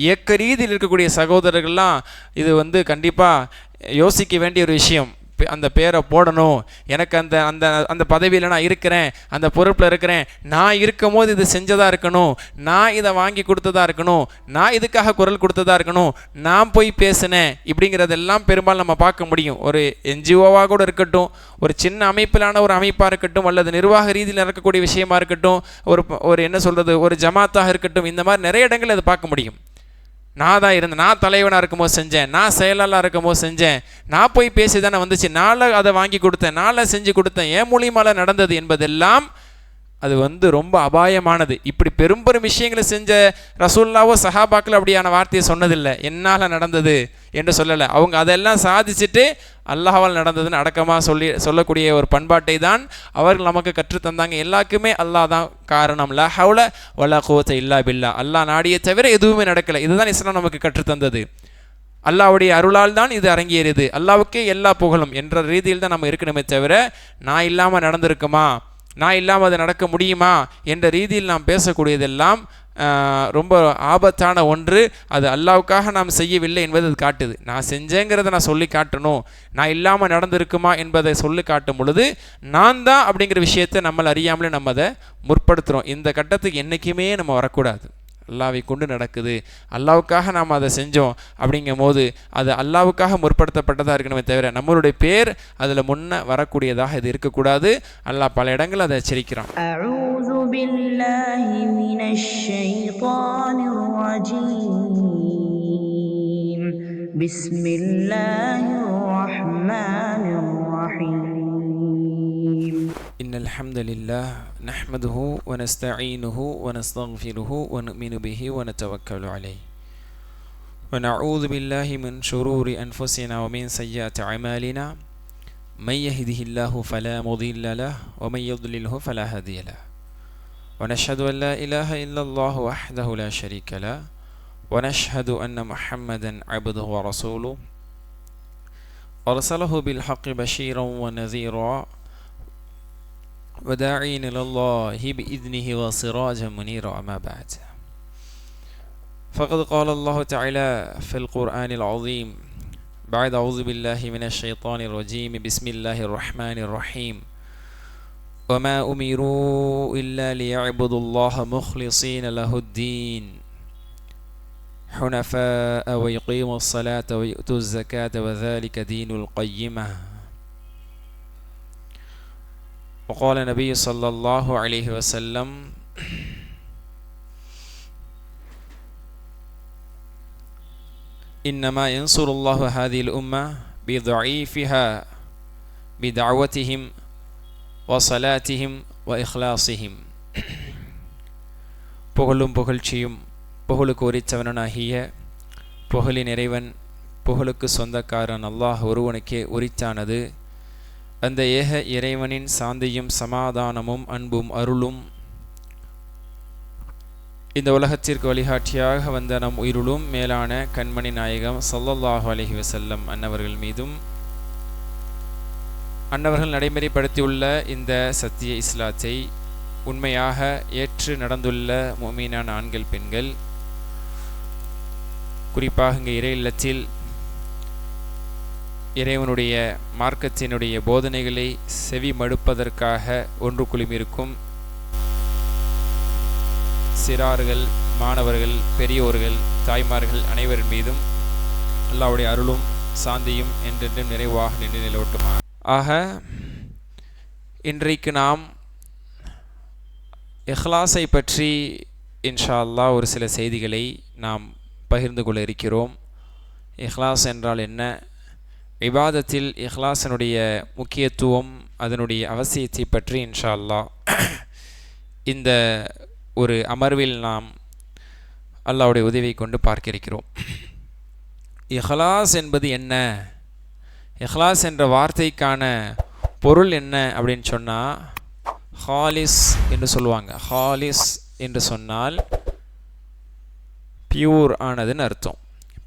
இயக்க ரீதியில் இருக்கக்கூடிய சகோதரர்கள்லாம் இது கண்டிப்பாக யோசிக்க வேண்டிய ஒரு விஷயம். அந்த பேரை போடணும், எனக்கு அந்த அந்த அந்த பதவியில் நான் இருக்கிறேன், அந்த பொறுப்பில் இருக்கிறேன், நான் இருக்கும் போது இது செஞ்சதாக இருக்கணும், நான் இதை வாங்கி கொடுத்ததாக இருக்கணும், நான் இதுக்காக குரல் கொடுத்ததாக இருக்கணும், நான் போய் பேசினேன் இப்படிங்கிறதெல்லாம் பெரும்பாலும் நம்ம பார்க்க முடியும். ஒரு என்ஜிஓவாக கூட இருக்கட்டும், ஒரு சின்ன அமைப்பிலான ஒரு அமைப்பாக இருக்கட்டும், அல்லது நிர்வாக ரீதியில் நடக்கக்கூடிய விஷயமா இருக்கட்டும், ஒரு என்ன சொல்கிறது, ஒரு ஜமாத்தாக இருக்கட்டும், இந்த மாதிரி நிறைய இடங்கள் அதை பார்க்க முடியும். நான் தான் இருந்தேன், நான் தலைவனாக இருக்கும்போது செஞ்சேன், நான் செயலாளராக இருக்கும்போது செஞ்சேன், நான் போய் பேசி தானே வந்துச்சு, நாளை அதை வாங்கி கொடுத்தேன், நாளை செஞ்சு கொடுத்தேன், என் மூலியமால நடந்தது என்பதெல்லாம் அது ரொம்ப அபாயமானது. இப்படி பெரும் பெரும் விஷயங்களை செஞ்ச ரசூலுல்லாஹோ சஹாபாக்கள் அப்படியான வார்த்தையை சொன்னதில்லை, என்னால் நடந்தது என்று சொல்லலை. அவங்க அதெல்லாம் சாதிச்சுட்டு அல்லாஹ்வால் நடந்ததுன்னு அடக்கமாக சொல்லக்கூடிய ஒரு பண்பாட்டை தான் அவர்கள் நமக்கு கற்றுத்தந்தாங்க. எல்லாருக்குமே அல்லாஹ் தான் காரணம். லா ஹவுல வலா குவத்த இல்லா பில்லா, அல்லாஹ் நாடியை தவிர எதுவுமே நடக்கலை. இதுதான் இஸ்லாம் நமக்கு கற்றுத்தந்தது. அல்லாஹ்வுடைய அருளால் தான் இது அரங்கேறியது, அல்லாஹ்வுக்கே எல்லா புகழும் என்ற ரீதியில் தான் நம்ம இருக்கணுமே தவிர, நான் இல்லாமல் நடந்திருக்குமா, நான் இல்லாமல் அது நடக்க முடியுமா என்ற ரீதியில் நாம் பேசக்கூடியதெல்லாம் ரொம்ப ஆபத்தான ஒன்று. அது அல்லாஹ்வுக்காக நாம் செய்யவில்லை என்பது அது காட்டுது. நான் செஞ்சேங்கிறத நான் சொல்லி காட்டணும், நான் இல்லாமல் நடந்திருக்குமா என்பதை சொல்லி காட்டும் பொழுது நான் தான் அப்படிங்கிற விஷயத்தை நம்மளை அறியாமலே நம்ம அதை முற்படுத்துகிறோம். இந்த கட்டத்துக்கு என்றைக்குமே நம்ம வரக்கூடாது. அல்லாவை கொண்டு நடக்குது, அல்லாவுக்காக நாம் அதை செஞ்சோம் அப்படிங்கும் போது அது அல்லாவுக்காக முற்படுத்தப்பட்டதாக இருக்கணுமே தவிர நம்மளுடைய பேர் அதில் முன்ன வரக்கூடியதாக இது இருக்கக்கூடாது. அல்லாஹ் பல இடங்கள் அதை எச்சரிக்கிறான். அஊது பில்லாஹி மினஷ் ஷைத்தானிர் ரஜீம். பிஸ்மில்லாஹிர் ரஹ்மானிர் ரஹீம். إن الحمد لله نحمده ونستعينه ونستغفره ونؤمن به ونتوكل عليه ونعوذ بالله من شرور أنفسنا ومن سيئات أعمالنا من يهده الله فلا مضل له ومن يضلله فلا هادي له ونشهد أن لا إله إلا الله وحده لا شريك له ونشهد أن محمدا عبده ورسوله أرسله بالحق بشيرا ونذيرا وداعين إلى الله بإذنه وسراجا منيرا. أما بعد، فقد قال الله تعالى في القرآن العظيم بعد أعوذ بالله من الشيطان الرجيم بسم الله الرحمن الرحيم وما أمروا إلا ليعبدوا الله مخلصين له الدين حنفاء ويقيموا الصلاة ويؤتوا الزكاة وذلك دين القيمة. وقال النبي صلى الله عليه وسلم إنما ينصر الله هذه الأمة بضعيفها بدعوتهم وصلاتهم وإخلاصهم. புகழும் புகழ்ச்சியும் புகழுக்கு உரித்தவனாகிய புகழின் இறைவன் புகழுக்கு சொந்தக்காரன் அல்லாஹ் ஒருவனுக்கே உரித்தானது. அந்த ஏக இறைவனின் சாந்தியும் சமாதானமும் அன்பும் அருளும் இந்த உலகத்திற்கு வழிகாட்டியாக வந்த நம் உயிருளும் மேலான கண்மணி நாயகம் ஸல்லல்லாஹு அலைஹி வஸல்லம் அன்னவர்கள் மீதும் அன்னவர்கள் நடைமுறைப்படுத்தியுள்ள இந்த சத்திய இஸ்லாத்தை உண்மையாக ஏற்று நடந்துள்ள முஃமினான ஆண்கள் பெண்கள், குறிப்பாக இங்கே இறை இல்லத்தில் இறைவனுடைய மார்க்கத்தினுடைய போதனைகளை செவி மடுப்பதற்காக ஒன்று குழுமிருக்கும் சிறார்கள், மாணவர்கள், பெரியோர்கள், தாய்மார்கள் அனைவரின் மீதும் அல்லாஹ்வுடைய அருளும் சாந்தியும் என்றென்றும் நிறைவாக நின்று நிலவட்டுமா. ஆக இன்றைக்கு நாம் இஹ்லாஸை பற்றி இன்ஷா அல்லாஹ் ஒரு சில செய்திகளை நாம் பகிர்ந்து கொள்ள இருக்கிறோம். இஹ்லாஸ் என்றால் என்ன, இபாதத்தில் இஹ்லாஸினுடைய முக்கியத்துவம், அதனுடைய அவசியத்தை பற்றி இன்ஷா அல்லாஹ் இந்த ஒரு அமர்வில் நாம் அல்லாஹ்வுடைய உதவியை கொண்டு பார்க்க இருக்கிறோம். இஹ்லாஸ் என்பது என்ன, இஹ்லாஸ் என்ற வார்த்தைக்கான பொருள் என்ன அப்படின்னு சொன்னால், ஹாலிஸ் என்று சொல்லுவாங்க. ஹாலிஸ் என்று சொன்னால் பியூர் ஆனதுன்னு அர்த்தம்.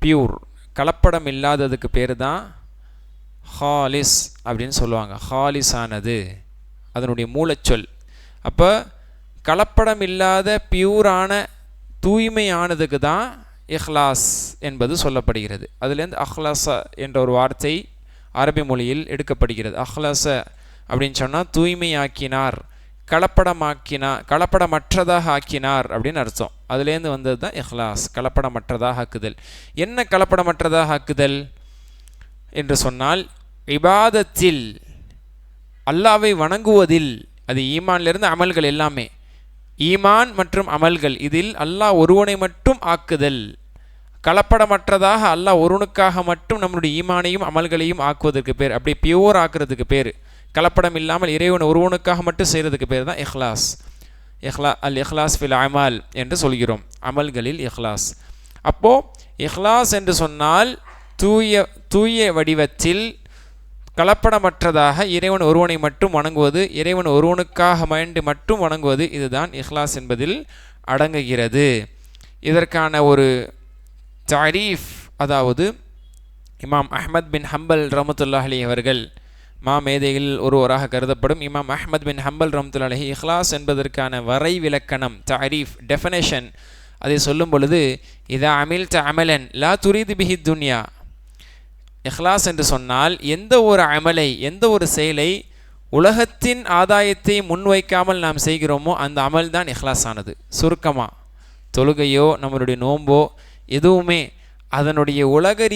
பியூர், கலப்படம் இல்லாததுக்கு பேர் தான் ஹாலிஸ் அப்படின்னு சொல்லுவாங்க. ஹாலிஸ் ஆனது அதனுடைய மூலச்சொல். அப்போ கலப்படம் இல்லாத பியூரான தூய்மையானதுக்கு தான் இஹ்லாஸ் என்பது சொல்லப்படுகிறது. அதுலேருந்து அஹ்லாஸ என்ற ஒரு வார்த்தை அரபி மொழியில் எடுக்கப்படுகிறது. அஹ்லாஸ அப்படின்னு சொன்னால் தூய்மையாக்கினார், கலப்படமற்றதாக ஆக்கினார் அப்படின்னு அர்த்தம். அதுலேருந்து வந்தது தான் இஹ்லாஸ், கலப்படமற்றதாக ஆக்குதல். என்ன கலப்படமற்றதாக ஆக்குதல் என்று சொன்னால், இபாதத்தில் அல்லாவை வணங்குவதில், அது ஈமான்லேருந்து அமல்கள் எல்லாமே, ஈமான் மற்றும் அமல்கள், இதில் அல்லாஹ் ஒருவனை மட்டும் ஆக்குதல், கலப்படமற்றதாக அல்லாஹ் ஒருவனுக்காக மட்டும் நம்மளுடைய ஈமானையும் அமல்களையும் ஆக்குவதற்கு பேர், அப்படி பியூர் ஆக்குறதுக்கு பேர், கலப்படம் இல்லாமல் இறைவன் ஒருவனுக்காக மட்டும் செய்கிறதுக்கு பேர் தான் இஹ்லாஸ். அல் இஹ்லாஸ் ஃபில் அமால் என்று சொல்கிறோம், அமல்களில் இஹ்லாஸ். அப்போது இஹ்லாஸ் என்று சொன்னால் தூய வடிவத்தில் கலப்படமற்றதாக இறைவன் ஒருவனை மட்டும் வணங்குவது, இறைவன் ஒருவனுக்காக வேண்டி மட்டும் வணங்குவது, இதுதான் இஹ்லாஸ் என்பதில் அடங்குகிறது. இதற்கான ஒரு தாரீஃப், அதாவது இமாம் அஹ்மத் பின் ஹம்பல் ரஹ்மத்துல்லாஹி அலைஹி அவர்கள், மேதையில் ஒருவராக கருதப்படும் இமாம் அஹ்மத் பின் ஹம்பல் ரஹ்மத்துல்லாஹி அலைஹி இஹ்லாஸ் என்பதற்கான வரை விலக்கணம், தாரீஃப், டெஃபினேஷன், அதை சொல்லும் பொழுது, இதா அமில்த அமலன் லா துரீது பிஹி துன்யா, இஹ்லாஸ் என்று சொன்னால் எந்த ஒரு அமலை, எந்த ஒரு செயலை உலகத்தின் ஆதாயத்தை முன்வைக்காமல் நாம் செய்கிறோமோ அந்த அமல் தான் இஹ்லாஸ் ஆனது. சுருக்கமாக, தொழுகையோ நம்மளுடைய நோன்போ எதுவுமே அதனுடைய உலக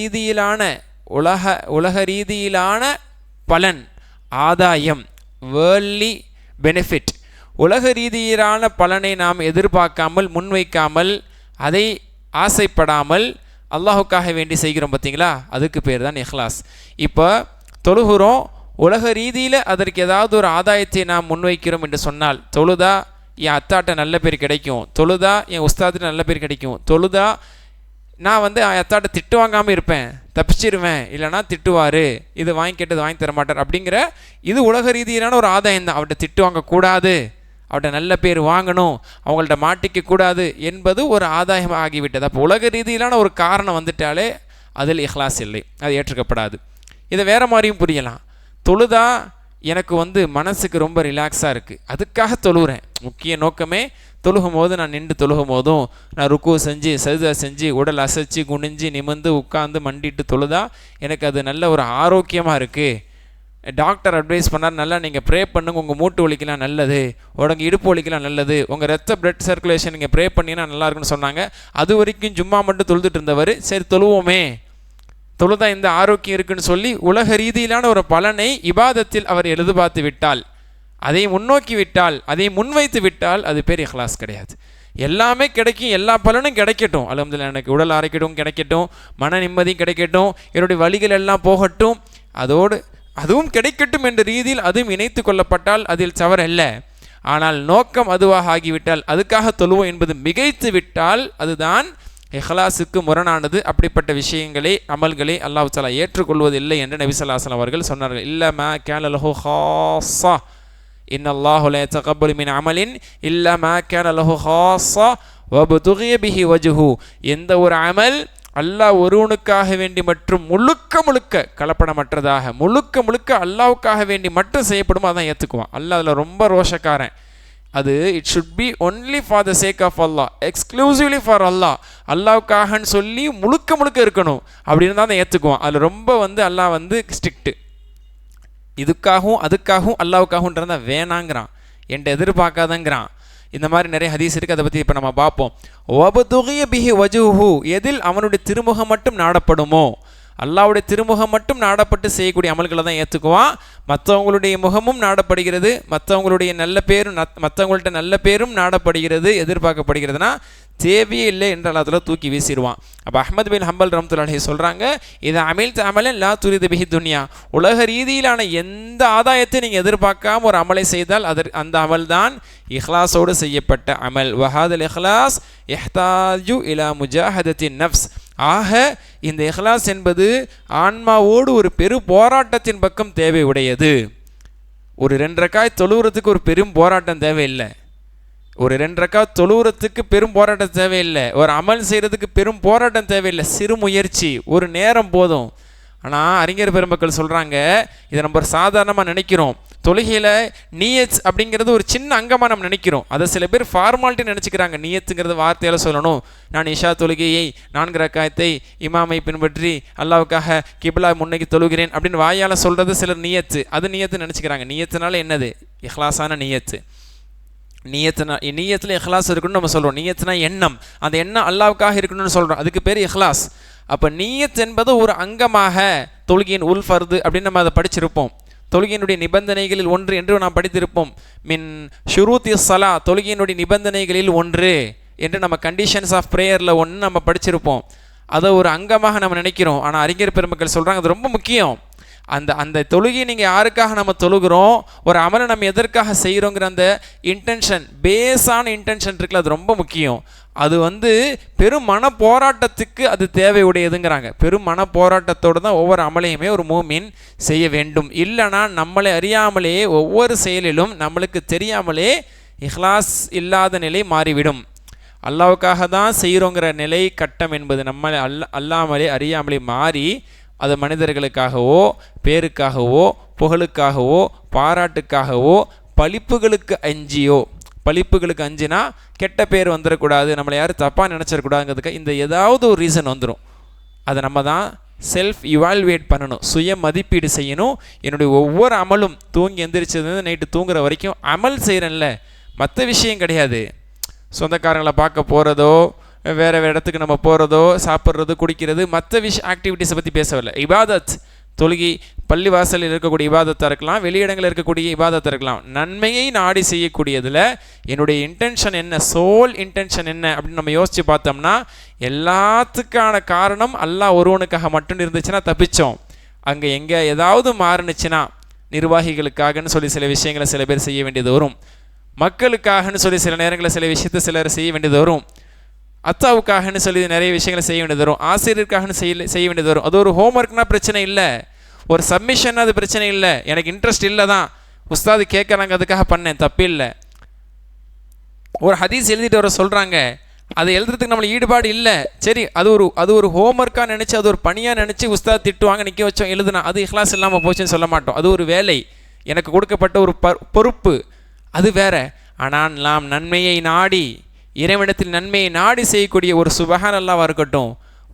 ரீதியிலான பலன், ஆதாயம், வேர்ல்ட்லி பெனிஃபிட், உலக ரீதியிலான பலனை நாம் எதிர்பார்க்காமல், முன்வைக்காமல், அதை ஆசைப்படாமல் அல்லாஹுக்காக வேண்டி செய்கிறோம் பார்த்தீங்களா, அதுக்கு பேர் தான் இஹ்லாஸ். இப்போ தொழுகிறோம், உலக ரீதியில் அதற்கு ஏதாவது ஒரு ஆதாயத்தை நாம் முன்வைக்கிறோம் என்று சொன்னால், தொழுதா என் அத்தாட்ட நல்ல பேர் கிடைக்கும், தொழுதா என் உஸ்தாத்திட்ட நல்ல பேர் கிடைக்கும், தொழுதா நான் என் அத்தாட்ட திட்டு வாங்காமல் இருப்பேன், தப்பிச்சிருவேன், இல்லைனா திட்டுவார், இது வாங்கி கேட்டது வாங்கி தர மாட்டார் அப்படிங்கிற, இது உலக ரீதியிலான ஒரு ஆதாயம் தான். அவர்கிட்ட திட்டு வாங்கக்கூடாது, அவர்கிட்ட நல்ல பேர் வாங்கணும், அவங்கள்ட்ட மாட்டிக்க கூடாது என்பது ஒரு ஆதாயம் ஆகிவிட்டது. அப்போ உலக ரீதியிலான ஒரு காரணம் வந்துட்டாலே அதில் இஹ்லாஸ் இல்லை, அது ஏற்றுக்கப்படாது. இதை வேறு மாதிரியும் புரியலாம். தொழுதா எனக்கு மனசுக்கு ரொம்ப ரிலாக்ஸாக இருக்குது, அதுக்காக தொழுகிறேன். முக்கிய நோக்கமே தொழுகும் போது, நான் நின்று தொழுகும் போதும் நான் ருக்கு செஞ்சு சஜ்தா செஞ்சு உடல் அசைச்சு குனிஞ்சு நிமிர்ந்து உட்காந்து மண்டிட்டு தொழுதா எனக்கு அது நல்ல ஒரு ஆரோக்கியமாக இருக்குது. டாக்டர் அட்வைஸ் பண்ணார், நல்லா நீங்கள் ப்ரே பண்ணுங்க, உங்கள் மூட்டு வலிக்கலாம் நல்லது, உடம்பு இடுப்பு வலிக்கலாம் நல்லது, உங்கள் பிளட் சர்க்குலேஷன் நீங்கள் ப்ரே பண்ணிங்கன்னா நல்லா இருக்குன்னு சொன்னாங்க. அது வரைக்கும் சும்மா மட்டும் தொழுதுட்டு இருந்தவர், சரி தொழுவோமே, தொழுதா இந்த ஆரோக்கியம் இருக்குன்னு சொல்லி உலக ரீதியிலான ஒரு பலனை இபாதத்தில் அவர் எதிர்பார்த்து விட்டால், அதை முன்னோக்கி விட்டால், அதை முன்வைத்து விட்டால், அது பேர் இஹ்லாஸ் கிடையாது. எல்லாமே கிடைக்கும், எல்லா பலனும் கிடைக்கட்டும், அல்ஹம்துலில்லாஹ், எனக்கு உடல் ஆரோக்கியம் கிடைக்கட்டும், மன நிம்மதியும் கிடைக்கட்டும், என்னுடைய வலிகள் எல்லாம் போகட்டும், அதுவும் கிடைக்கட்டும் என்ற ரீதியில் அதுவும் இணைத்து கொள்ளப்பட்டால் அதில் தவறல்ல. ஆனால் நோக்கம் அதுவாக ஆகிவிட்டால், அதுக்காக தொழுவோம் என்பது மிகைத்து விட்டால், அதுதான் இஹ்லாஸுக்கு முரணானது. அப்படிப்பட்ட விஷயங்களை, அமல்களை அல்லாஹ் தஆலா ஏற்றுக்கொள்வதில்லை என்று நபி ஸல்லல்லாஹு அலைஹி வஸல்லம் அவர்கள் சொன்னார்கள். இல்லா மா கான லஹு ஹாஸா, இன்னல்லாஹு லா யதகப்பலு மின் அமலின் இல்லா மா கான லஹு ஹாஸா வபதுகிய பிஹி வஜ்ஹு, எந்த ஒரு அமல் அல்லாஹ் ஒருவனுக்காக வேண்டி மற்றும் முழுக்க கலப்படமற்றதாக முழுக்க அல்லாஹ்வுக்காக வேண்டி மட்டும் செய்யப்படுமோ அதான் ஏற்றுக்குவான். அல்லாஹ் அதில் ரொம்ப ரோஷக்காரன். அது it should be only for the sake of Allah, exclusively for Allah, அல்லாஹ்வுக்காகன்னு சொல்லி முழுக்க இருக்கணும் அப்படின்னு தான் அதை ஏற்றுக்குவான். அதில் ரொம்ப அல்லாஹ் ஸ்ட்ரிக்ட்டு. இதுக்காகவும் அதுக்காகவும் அல்லாஹ்வுக்காகன்றதான் வேணாங்கிறான், என்கிட்ட எதிர்பார்க்காதங்கிறான். இந்த மாதிரி நிறைய ஹதீஸ் இருக்குது, அதை பற்றி இப்போ நம்ம பார்ப்போம். வபதுகிய பிஹி வஜ்ஹு, எதில் அவனுடைய திருமுகம் மட்டும் நாடப்படுமோ, அல்லாஹ்வுடைய திருமுகம் மட்டும் நாடப்பட்டு செய்யக்கூடிய அமல்களை தான் ஏற்றுக்குவான். மற்றவங்களுடைய முகமும் நாடப்படுகிறது, மற்றவங்களுடைய நல்ல பேரும், மற்றவங்கள்ட்ட நல்ல பேரும் நாடப்படுகிறது, எதிர்பார்க்கப்படுகிறதுனா தேவையே இல்லை என்ற அதில் தூக்கி வீசிடுவான். அப்போ அஹ்மத் பின் ஹம்பல் ரஹ்மத்துல்லாஹி அலைஹி சொல்கிறாங்க, இதை அமில்த அமலன் லா துரிது பிஹி துன்யா, உலக ரீதியிலான எந்த ஆதாயத்தை நீங்கள் எதிர்பார்க்காம ஒரு அமலை செய்தால் அந்த அமல் தான் இஹ்லாஸோடு செய்யப்பட்ட அமல். வஹாதல் இஹ்லாஸ் இஹ்தாஜு இலா முஜாஹதத்தின் நஃப்ஸ், ஆக இந்த இஹ்லாஸ் என்பது ஆன்மாவோடு ஒரு பெரு போராட்டத்தின் பக்கம் தேவை உடையது. ஒரு 2 ரக்காத் தொழுகிறதுக்கு ஒரு பெரும் போராட்டம் தேவையில்லை, ஒரு 2 ரக்காத் தொழுகிறதுக்கு பெரும் போராட்டம் தேவையில்லை, ஒரு அமல் செய்கிறதுக்கு பெரும் போராட்டம் தேவையில்லை, சிறு முயற்சி, ஒரு நேரம் போதும். ஆனால் அறிஞர் பெருமக்கள் சொல்கிறாங்க, இதை நம்ம சாதாரணமாக நினைக்கிறோம், தொழுகையில் நியத் அப்படிங்கிறது ஒரு சின்ன அங்கமாக நம்ம நினைக்கிறோம். அதை சில பேர் ஃபார்மாலிட்டி நினச்சிக்கிறாங்க. நியத்துங்கிறது வார்த்தையால் சொல்லணும். நான் இஷா தொழுகையை 4 ரக்காயத்தை இமாமை பின்பற்றி அல்லாவுக்காக கிப்லா முன்னைக்கு தொழுகிறேன் அப்படின்னு வாயால் சொல்கிறது சிலர் நியத்து. அது நியத்து நினச்சிக்கிறாங்க. நியத்துனால என்னது? இஹ்லாஸான நியத்து. நீயத்தில் இஹ்லாஸ் இருக்குன்னு நம்ம சொல்கிறோம். நீயத்துனா எண்ணம், அந்த எண்ணம் அல்லாவுக்காக இருக்கணும்னு சொல்கிறோம். அதுக்கு பேர் இஹ்லாஸ். அப்போ நீயத் என்பது ஒரு அங்கமாக தொழுகையின் உல் ஃபர்து அப்படின்னு நம்ம அதை படிச்சிருப்போம். தொழுகையினுடைய நிபந்தனைகளில் ஒன்று என்று நாம் படித்திருப்போம். மின் ஷுரூத்தி ஸலா, தொழுகையினுடைய நிபந்தனைகளில் ஒன்று என்று நம்ம கண்டிஷன்ஸ் ஆஃப் ப்ரேயரில் ஒன்று நம்ம படிச்சிருப்போம். அதை ஒரு அங்கமாக நம்ம நினைக்கிறோம். ஆனால் அறிஞர் பெருமக்கள் சொல்கிறாங்க அது ரொம்ப முக்கியம். அந்த தொழுகை நீங்கள் யாருக்காக நம்ம தொழுகிறோம், ஒரு அமலை நம்ம எதற்காக செய்கிறோங்கிற அந்த இன்டென்ஷன், பேஸான இன்டென்ஷன் இருக்குல்ல, அது ரொம்ப முக்கியம். அது பெரும் மன போராட்டத்துக்கு அது தேவையுடையதுங்கிறாங்க. பெரும் மன போராட்டத்தோடு தான் ஒவ்வொரு அமலையுமே ஒரு மூமின் செய்ய வேண்டும். இல்லைனா நம்மளை அறியாமலே ஒவ்வொரு செயலிலும் நம்மளுக்கு தெரியாமலே இஹ்லாஸ் இல்லாத நிலை மாறிவிடும். அல்லாவுக்காக தான் செய்கிறோங்கிற நிலை கட்டம் என்பது நம்மளை அல்லாமலே அறியாமலே மாறி அது மனிதர்களுக்காகவோ பேருக்காகவோ புகழுக்காகவோ பாராட்டுக்காகவோ பழிப்புகளுக்கு அஞ்சினா கெட்ட பேர் வந்துடக்கூடாது, நம்மளை யாரும் தப்பாக நினச்சிடக்கூடாதுங்கிறதுக்கு இந்த ஏதாவது ஒரு ரீசன் வந்துடும். அதை நம்ம தான் செல்ஃப் இவால்வேட் பண்ணணும், சுய மதிப்பீடு செய்யணும். என்னுடைய ஒவ்வொரு அமலும் தூங்கி எந்திரிச்சது நைட்டு தூங்குற வரைக்கும் அமல் செய்கிறேன்ல, மற்ற விஷயம் கிடையாது. சொந்தக்காரங்களை பார்க்க போகிறதோ வேறு இடத்துக்கு நம்ம போகிறதோ சாப்பிட்றது குடிக்கிறது மற்ற ஆக்டிவிட்டீஸை பற்றி பேசவில்லை. இபாதத், தொழுகை பள்ளி வாசலில் இருக்கக்கூடிய இபாதத்தாக இருக்கலாம், வெளியிடங்களில் இருக்கக்கூடிய இபாதத்தாக இருக்கலாம். நன்மையை நாடி செய்யக்கூடியதில் என்னுடைய இன்டென்ஷன் என்ன, சோல் இன்டென்ஷன் என்ன அப்படின்னு நம்ம யோசித்து பார்த்தோம்னா எல்லாத்துக்கான காரணம் அல்லாஹ் ஒருவனுக்காக மட்டும் இருந்துச்சுன்னா தப்பிச்சோம். அங்கே எங்கே ஏதாவது மாறுனுச்சுன்னா நிர்வாகிகளுக்காகன்னு சொல்லி சில விஷயங்களை சில பேர் செய்ய வேண்டியது வரும், மக்களுக்காகன்னு சொல்லி சில நேரங்களில் சில விஷயத்தை சிலர் செய்ய வேண்டியது வரும், அத்தாவுக்காகன்னு சொல்லி நிறைய விஷயங்களை செய்ய வேண்டியது வரும், ஆசிரியருக்காகன்னு செய்ய வேண்டியது வரும். அது ஒரு ஹோம்ஒர்க்னா பிரச்சனை இல்லை, ஒரு சப்மிஷன் அது பிரச்சனை இல்லை. எனக்கு இன்ட்ரெஸ்ட் இல்லை தான், உஸ்தாது கேட்குறாங்க அதுக்காக பண்ணேன், தப்பு இல்லை. ஒரு ஹதீஸ் எழுதிட்டு வர சொல்கிறாங்க, அதை எழுதுறதுக்கு நம்மளுக்கு ஈடுபாடு இல்லை, சரி அது ஒரு ஹோம்ஒர்க்காக நினச்சி அது ஒரு பணியாக நினச்சி உஸ்தாது திட்டுவாங்க நிற்க வச்சோம் எழுதுனா அது இஹ்லாஸ் இல்லாமல் போச்சுன்னு சொல்ல மாட்டோம். அது ஒரு வேலை, எனக்கு கொடுக்கப்பட்ட ஒரு பொறுப்பு, அது வேற. ஆனால் நாம் நன்மையை நாடி இறைவனிடத்தில் நன்மையை நாடி செய்யக்கூடிய ஒரு சுபஹான் அல்லாஹ்வாக இருக்கட்டும்,